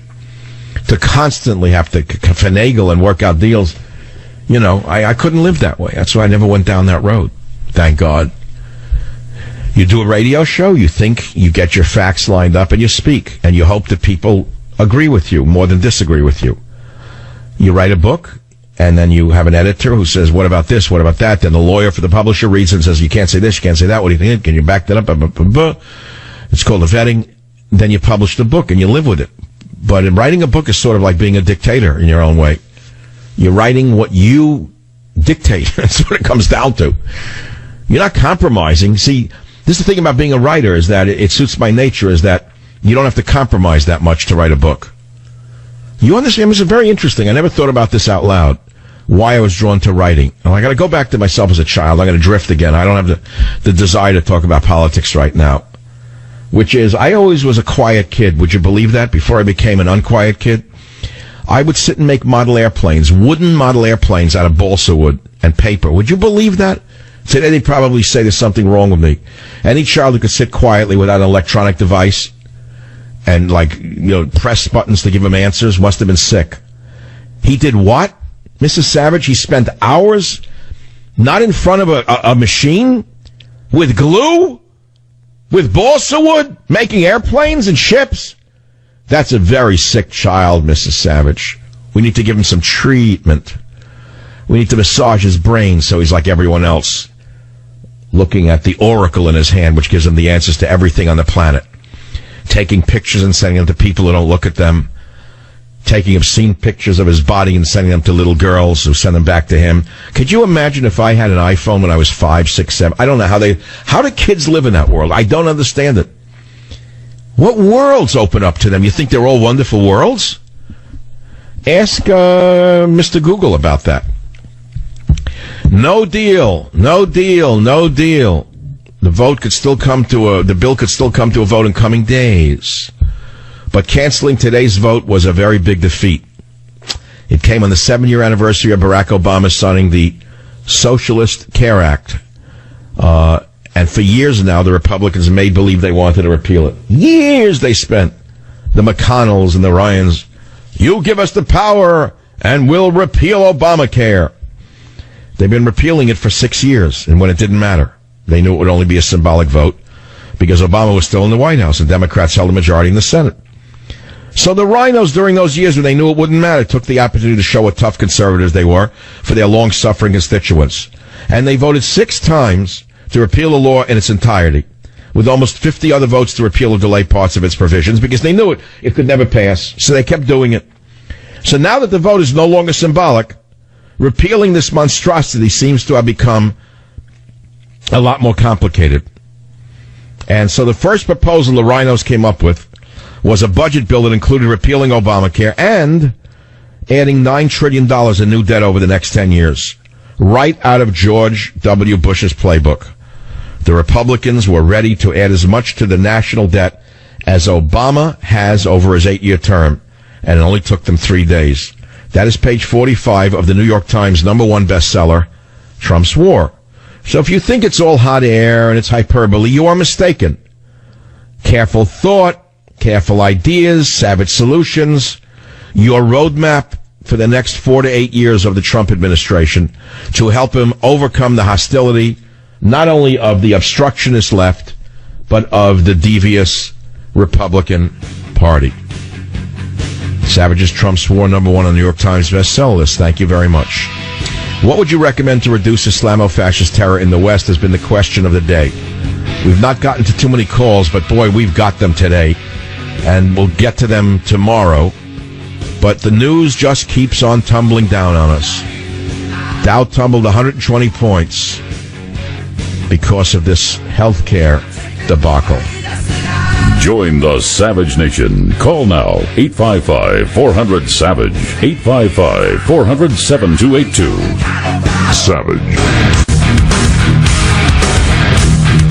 To constantly have to finagle and work out deals. I couldn't live that way. That's why I never went down that road. Thank God. You do a radio show, you think you get your facts lined up, and you speak. And you hope that people agree with you more than disagree with you. You write a book, and then you have an editor who says, what about this, what about that? Then the lawyer for the publisher reads it and says, you can't say this, you can't say that, what do you think? Can you back that up? It's called a vetting. Then you publish the book, and you live with it. But in writing a book is sort of like being a dictator in your own way. You're writing what you dictate. That's what it comes down to. You're not compromising. See, this is the thing about being a writer, is that it suits my nature, is that you don't have to compromise that much to write a book. You understand? This is very interesting. I never thought about this out loud, why I was drawn to writing. And I got to go back to myself as a child. I'm going to drift again. I don't have the desire to talk about politics right now, which is, I always was a quiet kid. Would you believe that? Before I became an unquiet kid, I would sit and make model airplanes, wooden model airplanes out of balsa wood and paper. Would you believe that? Today they'd probably say there's something wrong with me. Any child who could sit quietly without an electronic device and, press buttons to give him answers must have been sick. He did what, Mrs. Savage? He spent hours not in front of a machine with glue, with balsa wood, making airplanes and ships. That's a very sick child, Mrs. Savage. We need to give him some treatment. We need to massage his brain so he's like everyone else, looking at the oracle in his hand, which gives him the answers to everything on the planet. Taking pictures and sending them to people who don't look at them. Taking obscene pictures of his body and sending them to little girls who send them back to him. Could you imagine if I had an iPhone when I was 5, 6, 7? I don't know how do kids live in that world? I don't understand it. What worlds open up to them? You think they're all wonderful worlds? Ask Mr. Google about that. No deal. No deal. No deal. The bill could still come to a vote in coming days. But canceling today's vote was a very big defeat. It came on the 7-year anniversary of Barack Obama signing the Socialist Care Act. And for years now, the Republicans made believe they wanted to repeal it. Years they spent. The McConnells and the Ryans. You give us the power and we'll repeal Obamacare. They've been repealing it for 6 years, and when it didn't matter, they knew it would only be a symbolic vote because Obama was still in the White House and Democrats held a majority in the Senate. So the rhinos during those years when they knew it wouldn't matter took the opportunity to show what tough conservatives they were for their long-suffering constituents. And they voted 6 times to repeal the law in its entirety, with almost 50 other votes to repeal or delay parts of its provisions because they knew it could never pass. So they kept doing it. So now that the vote is no longer symbolic, repealing this monstrosity seems to have become a lot more complicated. And so the first proposal the rhinos came up with was a budget bill that included repealing Obamacare and adding $9 trillion in new debt over the next 10 years, right out of George W. Bush's playbook. The Republicans were ready to add as much to the national debt as Obama has over his 8-year term, and it only took them 3 days. That is page 45 of the New York Times #1 bestseller, Trump's War. So if you think it's all hot air and it's hyperbole, you are mistaken. Careful thought, careful ideas, savage solutions, your roadmap for the next 4 to 8 years of the Trump administration to help him overcome the hostility not only of the obstructionist left, but of the devious Republican Party. Savage's Trump's War, #1 on the New York Times bestseller list. Thank you very much. What would you recommend to reduce Islamo-fascist terror in the West has been the question of the day. We've not gotten to too many calls, but boy, we've got them today. And we'll get to them tomorrow. But the news just keeps on tumbling down on us. Dow tumbled 120 points because of this healthcare debacle. Join the Savage Nation. Call now, 855-400-SAVAGE, 855-400-7282. Savage.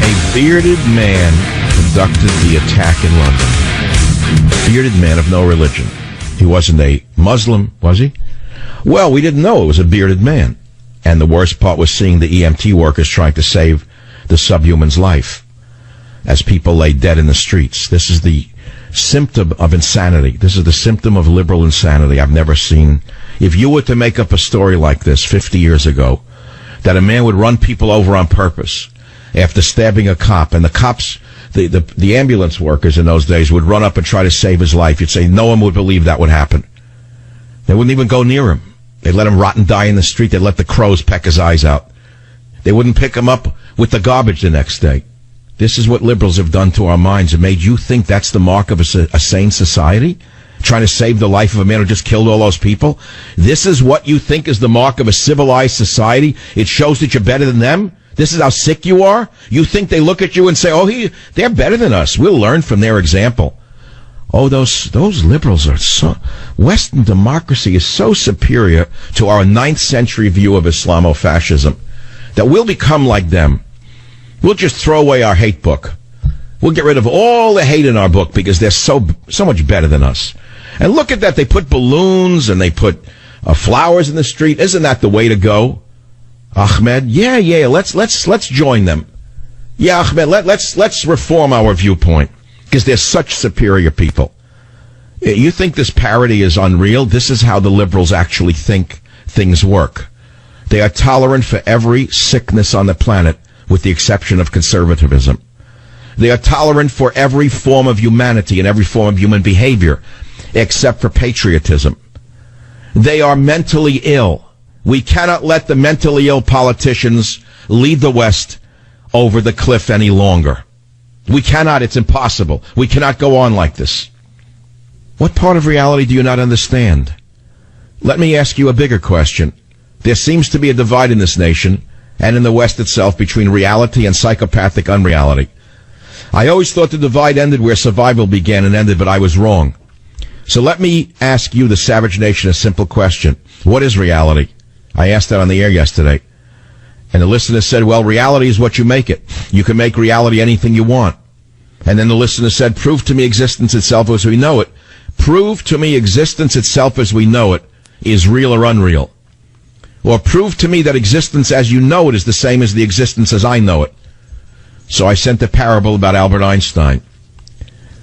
A bearded man conducted the attack in London. Bearded man of no religion. He wasn't a Muslim, was he? Well, we didn't know it was a bearded man. And the worst part was seeing the EMT workers trying to save the subhuman's life as people lay dead in the streets. This is the symptom of insanity. This is the symptom of liberal insanity I've never seen. If you were to make up a story like this 50 years ago, that a man would run people over on purpose after stabbing a cop, and the cops the ambulance workers in those days would run up and try to save his life. You'd say no one would believe that would happen. They wouldn't even go near him. They'd let him rot and die in the street. They'd let the crows peck his eyes out. They wouldn't pick him up with the garbage the next day. This is what liberals have done to our minds and made you think that's the mark of a sane society? Trying to save the life of a man who just killed all those people? This is what you think is the mark of a civilized society? It shows that you're better than them? This is how sick you are? You think they look at you and say, they're better than us. We'll learn from their example. Oh, those liberals are so... Western democracy is so superior to our 9th century view of Islamofascism that we'll become like them. We'll just throw away our hate book. We'll get rid of all the hate in our book because they're so much better than us. And look at that. They put balloons and they put flowers in the street. Isn't that the way to go? Ahmed, yeah, let's join them. Yeah, Ahmed, let's reform our viewpoint because they're such superior people. You think this parody is unreal? This is how the liberals actually think things work. They are tolerant for every sickness on the planet with the exception of conservatism. They are tolerant for every form of humanity and every form of human behavior except for patriotism. They are mentally ill. We cannot let the mentally ill politicians lead the West over the cliff any longer. We cannot. It's impossible. We cannot go on like this. What part of reality do you not understand? Let me ask you a bigger question. There seems to be a divide in this nation and in the West itself between reality and psychopathic unreality. I always thought the divide ended where survival began and ended, but I was wrong. So let me ask you, the Savage Nation, a simple question. What is reality? I asked that on the air yesterday. And the listener said, well, reality is what you make it. You can make reality anything you want. And then the listener said, prove to me existence itself as we know it. Prove to me existence itself as we know it is real or unreal. Or prove to me that existence as you know it is the same as the existence as I know it. So I sent a parable about Albert Einstein.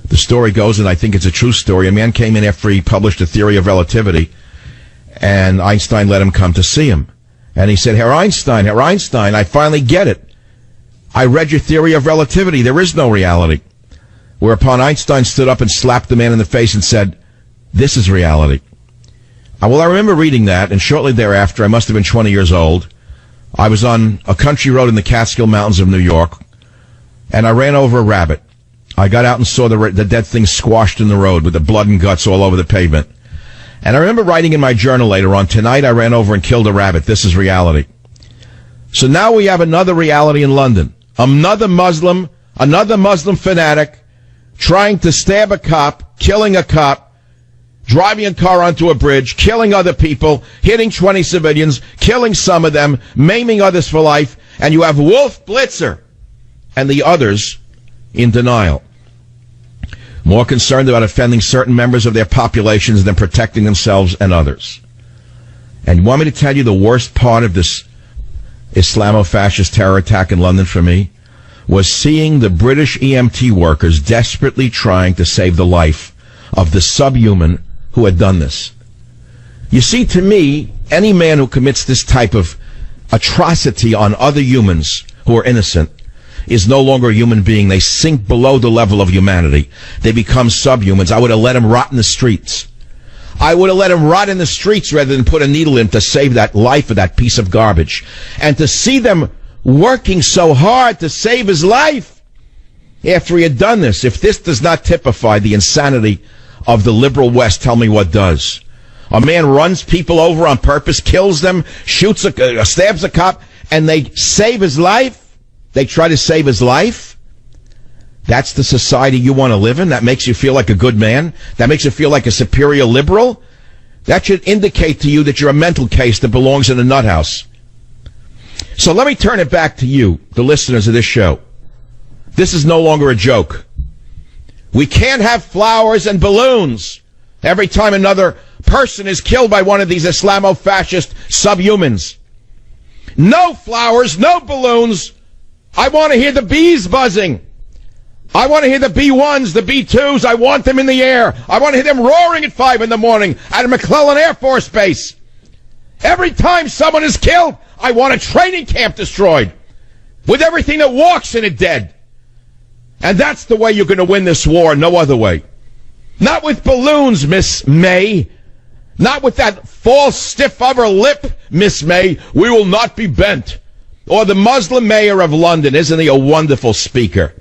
The story goes, and I think it's a true story, a man came in after he published a theory of relativity, and Einstein let him come to see him. And he said, Herr Einstein, I finally get it. I read your theory of relativity. There is no reality. Whereupon Einstein stood up and slapped the man in the face and said, this is reality. Well, I remember reading that, and shortly thereafter, I must have been 20 years old, I was on a country road in the Catskill Mountains of New York, and I ran over a rabbit. I got out and saw the dead thing squashed in the road with the blood and guts all over the pavement. And I remember writing in my journal later on, tonight I ran over and killed a rabbit. This is reality. So now we have another reality in London. Another Muslim fanatic trying to stab a cop, killing a cop, driving a car onto a bridge, killing other people, hitting 20 civilians, killing some of them, maiming others for life, and you have Wolf Blitzer and the others in denial. More concerned about offending certain members of their populations than protecting themselves and others. And you want me to tell you the worst part of this Islamofascist terror attack in London for me? Was seeing the British EMT workers desperately trying to save the life of the subhuman who had done this. You see, to me, any man who commits this type of atrocity on other humans who are innocent is no longer a human being. They sink below the level of humanity. They become subhumans. I would have let him rot in the streets. I would have let him rot in the streets rather than put a needle in to save that life of that piece of garbage. And to see them working so hard to save his life after he had done this, if this does not typify the insanity of the liberal West, tell me what does. A man runs people over on purpose, kills them, stabs a cop, and they save his life? They try to save his life? That's the society you want to live in? That makes you feel like a good man? That makes you feel like a superior liberal? That should indicate to you that you're a mental case that belongs in a nut house. So let me turn it back to you, the listeners of this show. This is no longer a joke. We can't have flowers and balloons every time another person is killed by one of these Islamofascist subhumans. No flowers, no balloons. I want to hear the bees buzzing. I want to hear the B-1s, the B-2s. I want them in the air. I want to hear them roaring at 5 in the morning at McClellan Air Force Base. Every time someone is killed, I want a training camp destroyed with everything that walks in it dead. And that's the way you're going to win this war, no other way. Not with balloons, Miss May. Not with that false stiff upper lip, Miss May. We will not be bent. Or the Muslim mayor of London. Isn't he a wonderful speaker?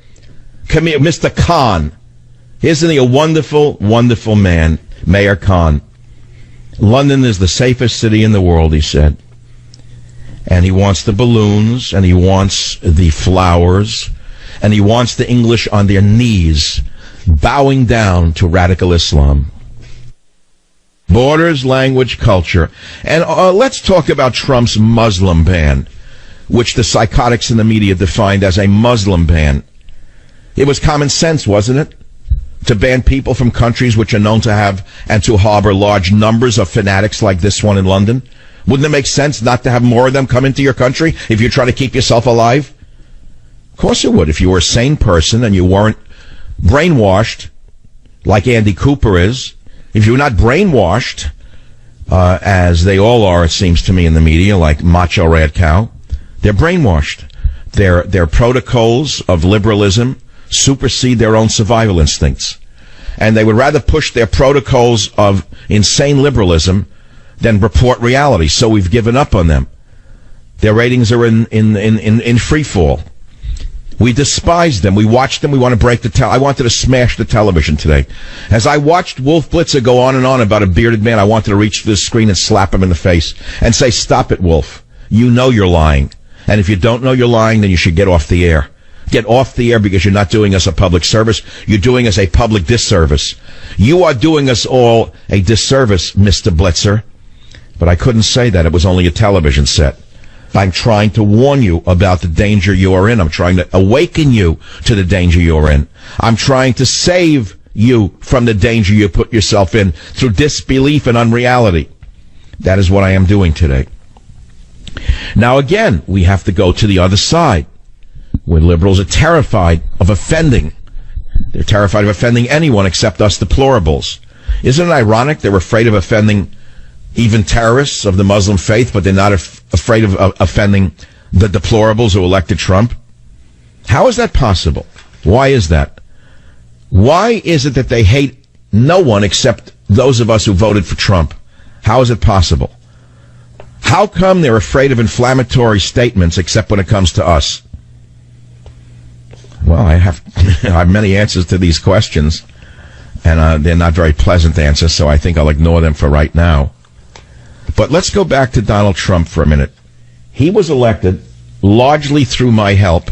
Come here, Mr. Khan. Isn't he a wonderful, wonderful man? Mayor Khan. London is the safest city in the world, he said. And he wants the balloons, and he wants the flowers, and he wants the English on their knees, bowing down to radical Islam. Borders, language, culture. And let's talk about Trump's Muslim ban, which the psychotics in the media defined as a Muslim ban. It was common sense, wasn't it? To ban people from countries which are known to have and to harbor large numbers of fanatics like this one in London. Wouldn't it make sense not to have more of them come into your country if you're trying to keep yourself alive? Of course it would. If you were a sane person and you weren't brainwashed like Andy Cooper is, if you're not brainwashed, as they all are, it seems to me in the media, like Macho Rad Cow, they're brainwashed. Their protocols of liberalism supersede their own survival instincts. And they would rather push their protocols of insane liberalism than report reality. So we've given up on them. Their ratings are in free fall. We despise them. We watch them. We want to break the I wanted to smash the television today. As I watched Wolf Blitzer go on and on about a bearded man, I wanted to reach to the screen and slap him in the face and say, stop it, Wolf. You know you're lying. And if you don't know you're lying, then you should get off the air. Get off the air because you're not doing us a public service. You're doing us a public disservice. You are doing us all a disservice, Mr. Blitzer. But I couldn't say that. It was only a television set. I'm trying to warn you about the danger you are in. I'm trying to awaken you to the danger you're in. I'm trying to save you from the danger you put yourself in through disbelief and unreality. That is what I am doing today. Now again, we have to go to the other side, where liberals are terrified of offending. They're terrified of offending anyone except us deplorables. Isn't it ironic they're afraid of offending even terrorists of the Muslim faith, but they're not afraid of offending the deplorables who elected Trump? How is that possible? Why is that? Why is it that they hate no one except those of us who voted for Trump? How is it possible? How come they're afraid of inflammatory statements except when it comes to us? Well, I have many answers to these questions, and they're not very pleasant answers, so I think I'll ignore them for right now. But let's go back to Donald Trump for a minute. He was elected largely through my help,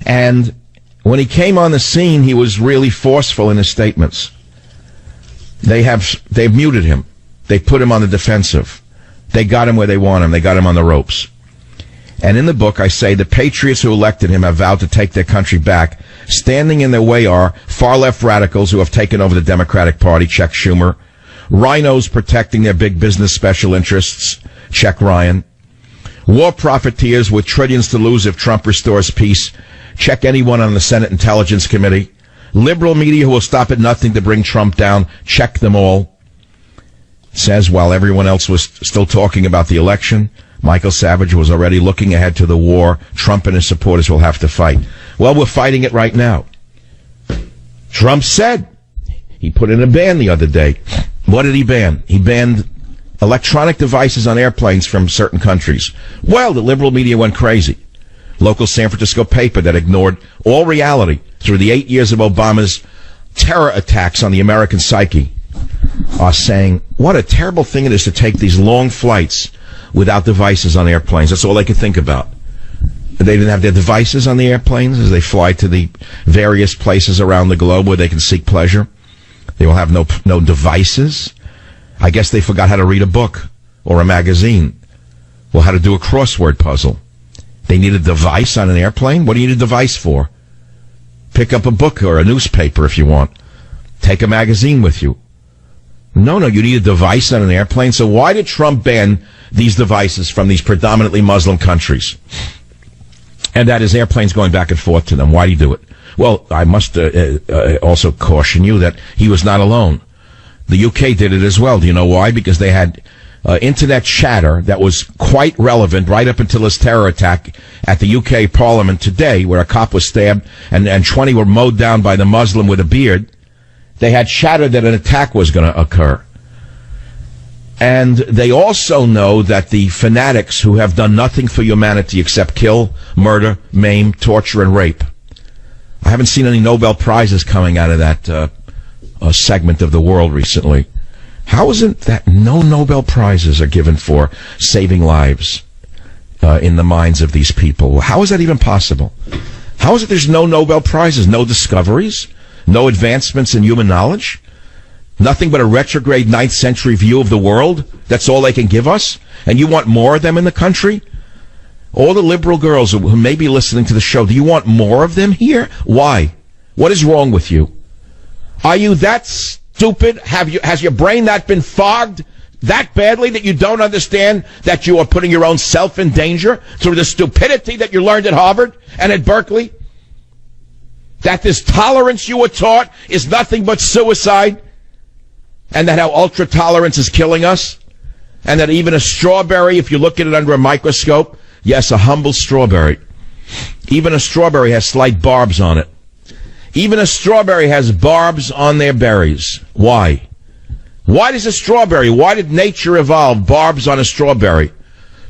and when he came on the scene, he was really forceful in his statements. They've muted him. They put him on the defensive. They got him where they want him. They got him on the ropes. And in the book, I say the patriots who elected him have vowed to take their country back. Standing in their way are far-left radicals who have taken over the Democratic Party, check Schumer. Rhinos protecting their big business special interests, check Ryan. War profiteers with trillions to lose if Trump restores peace, check anyone on the Senate Intelligence Committee. Liberal media who will stop at nothing to bring Trump down, check them all. Says while everyone else was still talking about the election, Michael Savage was already looking ahead to the war Trump and his supporters will have to fight. Well, we're fighting it right now. Trump said, he put in a ban the other day. What did he ban? He banned electronic devices on airplanes from certain countries. Well, the liberal media went crazy. Local San Francisco paper that ignored all reality through the 8 years of Obama's terror attacks on the American psyche are saying, what a terrible thing it is to take these long flights without devices on airplanes. That's all they could think about. They didn't have their devices on the airplanes as they fly to the various places around the globe where they can seek pleasure. They will have no devices. I guess they forgot how to read a book or a magazine or how to do a crossword puzzle. They need a device on an airplane? What do you need a device for? Pick up a book or a newspaper if you want. Take a magazine with you. No, you need a device on an airplane. So why did Trump ban these devices from these predominantly Muslim countries? And that is airplanes going back and forth to them. Why do you do it? Well, I must also caution you that he was not alone. The UK did it as well. Do you know why? Because they had internet chatter that was quite relevant right up until this terror attack at the UK Parliament today, where a cop was stabbed and 20 were mowed down by the Muslim with a beard. They had chatter that an attack was going to occur. And they also know that the fanatics who have done nothing for humanity except kill, murder, maim, torture, and rape. I haven't seen any Nobel Prizes coming out of that segment of the world recently. How is it that no Nobel Prizes are given for saving lives in the minds of these people? How is that even possible? How is it there's no Nobel Prizes, no discoveries, no advancements in human knowledge? Nothing but a retrograde 9th century view of the world? That's all they can give us? And you want more of them in the country? All the liberal girls who may be listening to the show, do you want more of them here? Why? What is wrong with you? Are you that stupid? Has your brain not been fogged that badly that you don't understand that you are putting your own self in danger through the stupidity that you learned at Harvard and at Berkeley? That this tolerance you were taught is nothing but suicide? And that how ultra-tolerance is killing us? And that even a strawberry, if you look at it under a microscope, yes, a humble strawberry, even a strawberry has slight barbs on it. Even a strawberry has barbs on their berries. Why? Why does a strawberry, why did nature evolve barbs on a strawberry?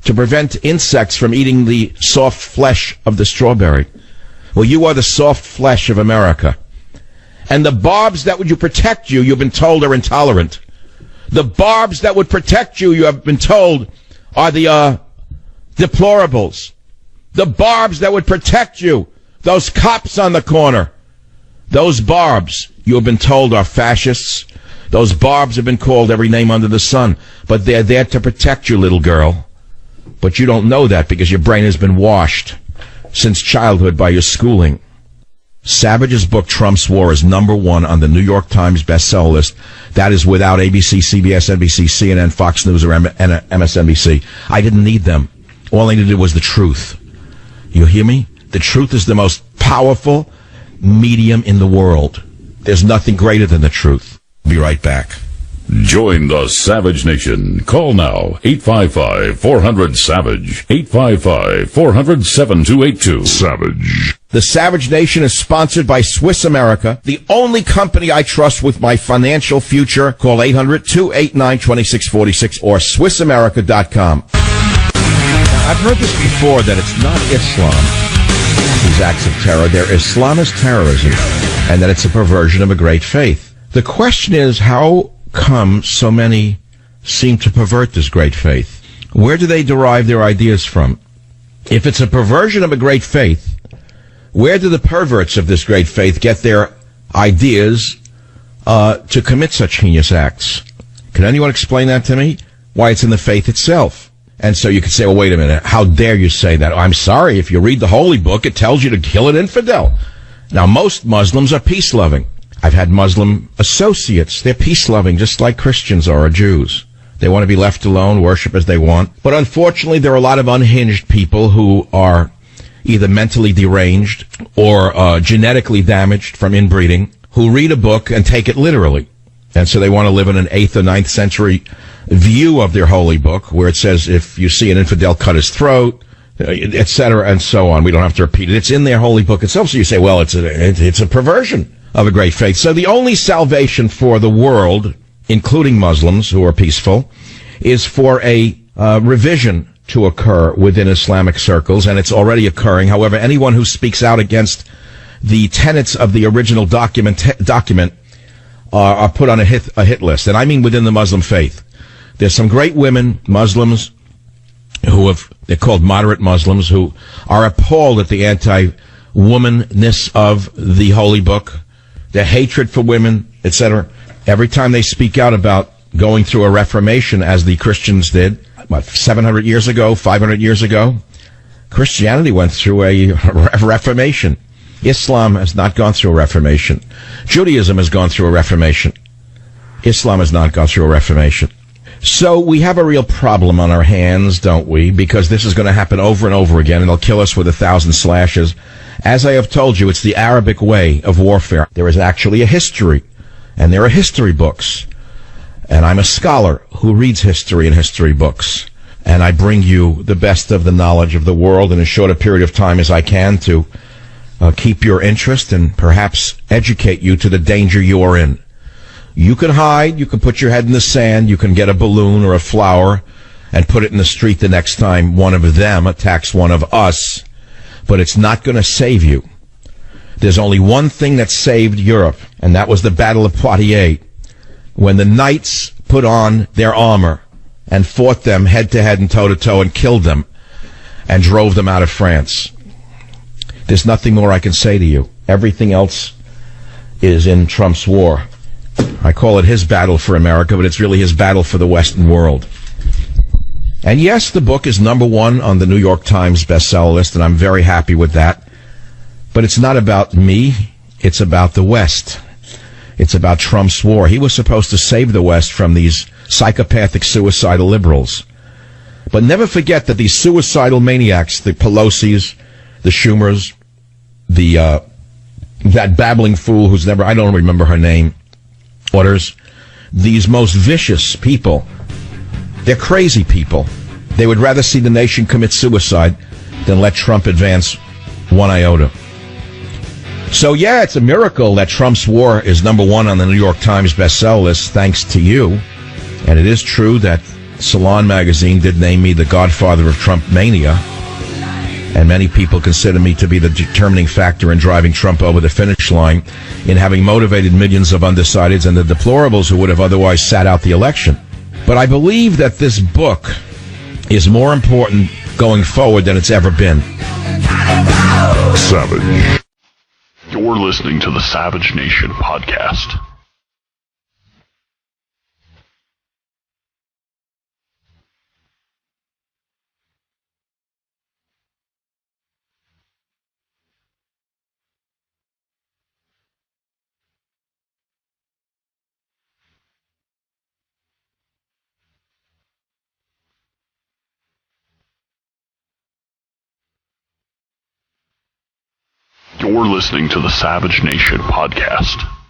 To prevent insects from eating the soft flesh of the strawberry. Well, you are the soft flesh of America. And the barbs that would protect you, you've been told, are intolerant. The barbs that would protect you, you have been told, are the deplorables. The barbs that would protect you, those cops on the corner. Those barbs, you have been told, are fascists. Those barbs have been called every name under the sun. But they're there to protect you, little girl. But you don't know that because your brain has been washed since childhood by your schooling. Savage's book, Trump's War, is #1 on the New York Times bestseller list. That is without ABC, CBS, NBC, CNN, Fox News, or MSNBC. I didn't need them. All I needed was the truth. You hear me? The truth is the most powerful medium in the world. There's nothing greater than the truth. Be right back. Join the Savage Nation. Call now, 855-400-SAVAGE, 855-400-7282. Savage. The Savage Nation is sponsored by Swiss America, the only company I trust with my financial future. Call 800-289-2646 or SwissAmerica.com. Now, I've heard this before, that it's not Islam, these acts of terror. They're Islamist terrorism, and that it's a perversion of a great faith. The question is, how come so many seem to pervert this great faith? Where do they derive their ideas from? If it's a perversion of a great faith, where do the perverts of this great faith get their ideas to commit such heinous acts? Can anyone explain that to me? Why, it's in the faith itself. And so you could say, well, wait a minute, how dare you say that? I'm sorry, if you read the Holy Book, it tells you to kill an infidel. Now, most Muslims are peace-loving. I've had Muslim associates. They're peace-loving, just like Christians are, or Jews. They want to be left alone, worship as they want. But unfortunately, there are a lot of unhinged people who are either mentally deranged or genetically damaged from inbreeding, who read a book and take it literally. And so they want to live in an 8th or 9th century view of their holy book, where it says if you see an infidel, cut his throat, etc., and so on. We don't have to repeat it. It's in their holy book itself. So you say, well, it's a perversion of a great faith. So the only salvation for the world, including Muslims who are peaceful, is for a revision to occur within Islamic circles, and it's already occurring. However, anyone who speaks out against the tenets of the original document are put on a hit list, and I mean within the Muslim faith. There's some great women, Muslims, they're called moderate Muslims, who are appalled at the anti-womanness of the holy book, their hatred for women, etc. Every time they speak out about going through a reformation, as the Christians did, 700 years ago, 500 years ago, Christianity went through a reformation. Islam has not gone through a reformation. Judaism has gone through a reformation. Islam has not gone through a reformation. So we have a real problem on our hands, don't we? Because this is going to happen over and over again, and it'll kill us with 1,000 slashes. As I have told you, it's the Arabic way of warfare. There is actually a history, and there are history books. And I'm a scholar who reads history and history books. And I bring you the best of the knowledge of the world in as short a period of time as I can to keep your interest and perhaps educate you to the danger you are in. You can hide, you can put your head in the sand, you can get a balloon or a flower and put it in the street the next time one of them attacks one of us, but it's not going to save you. There's only one thing that saved Europe, and that was the Battle of Poitiers, when the knights put on their armor and fought them head-to-head and toe-to-toe and killed them and drove them out of France. There's nothing more I can say to you. Everything else is in Trump's war. I call it his battle for America, but it's really his battle for the Western world. And yes, the book is #1 on the New York Times bestseller list, and I'm very happy with that. But it's not about me. It's about the West. It's about Trump's war. He was supposed to save the West from these psychopathic, suicidal liberals. But never forget that these suicidal maniacs, the Pelosi's, the Schumers, that babbling fool who's never, I don't remember her name, Waters, these most vicious people, they're crazy people. They would rather see the nation commit suicide than let Trump advance one iota. So yeah, it's a miracle that Trump's war is #1 on the New York Times bestseller list, thanks to you. And it is true that Salon magazine did name me the godfather of Trump mania. And many people consider me to be the determining factor in driving Trump over the finish line, in having motivated millions of undecideds and the deplorables who would have otherwise sat out the election. But I believe that this book is more important going forward than it's ever been. Savage. You're listening to the Savage Nation podcast. You're listening to the Savage Nation podcast.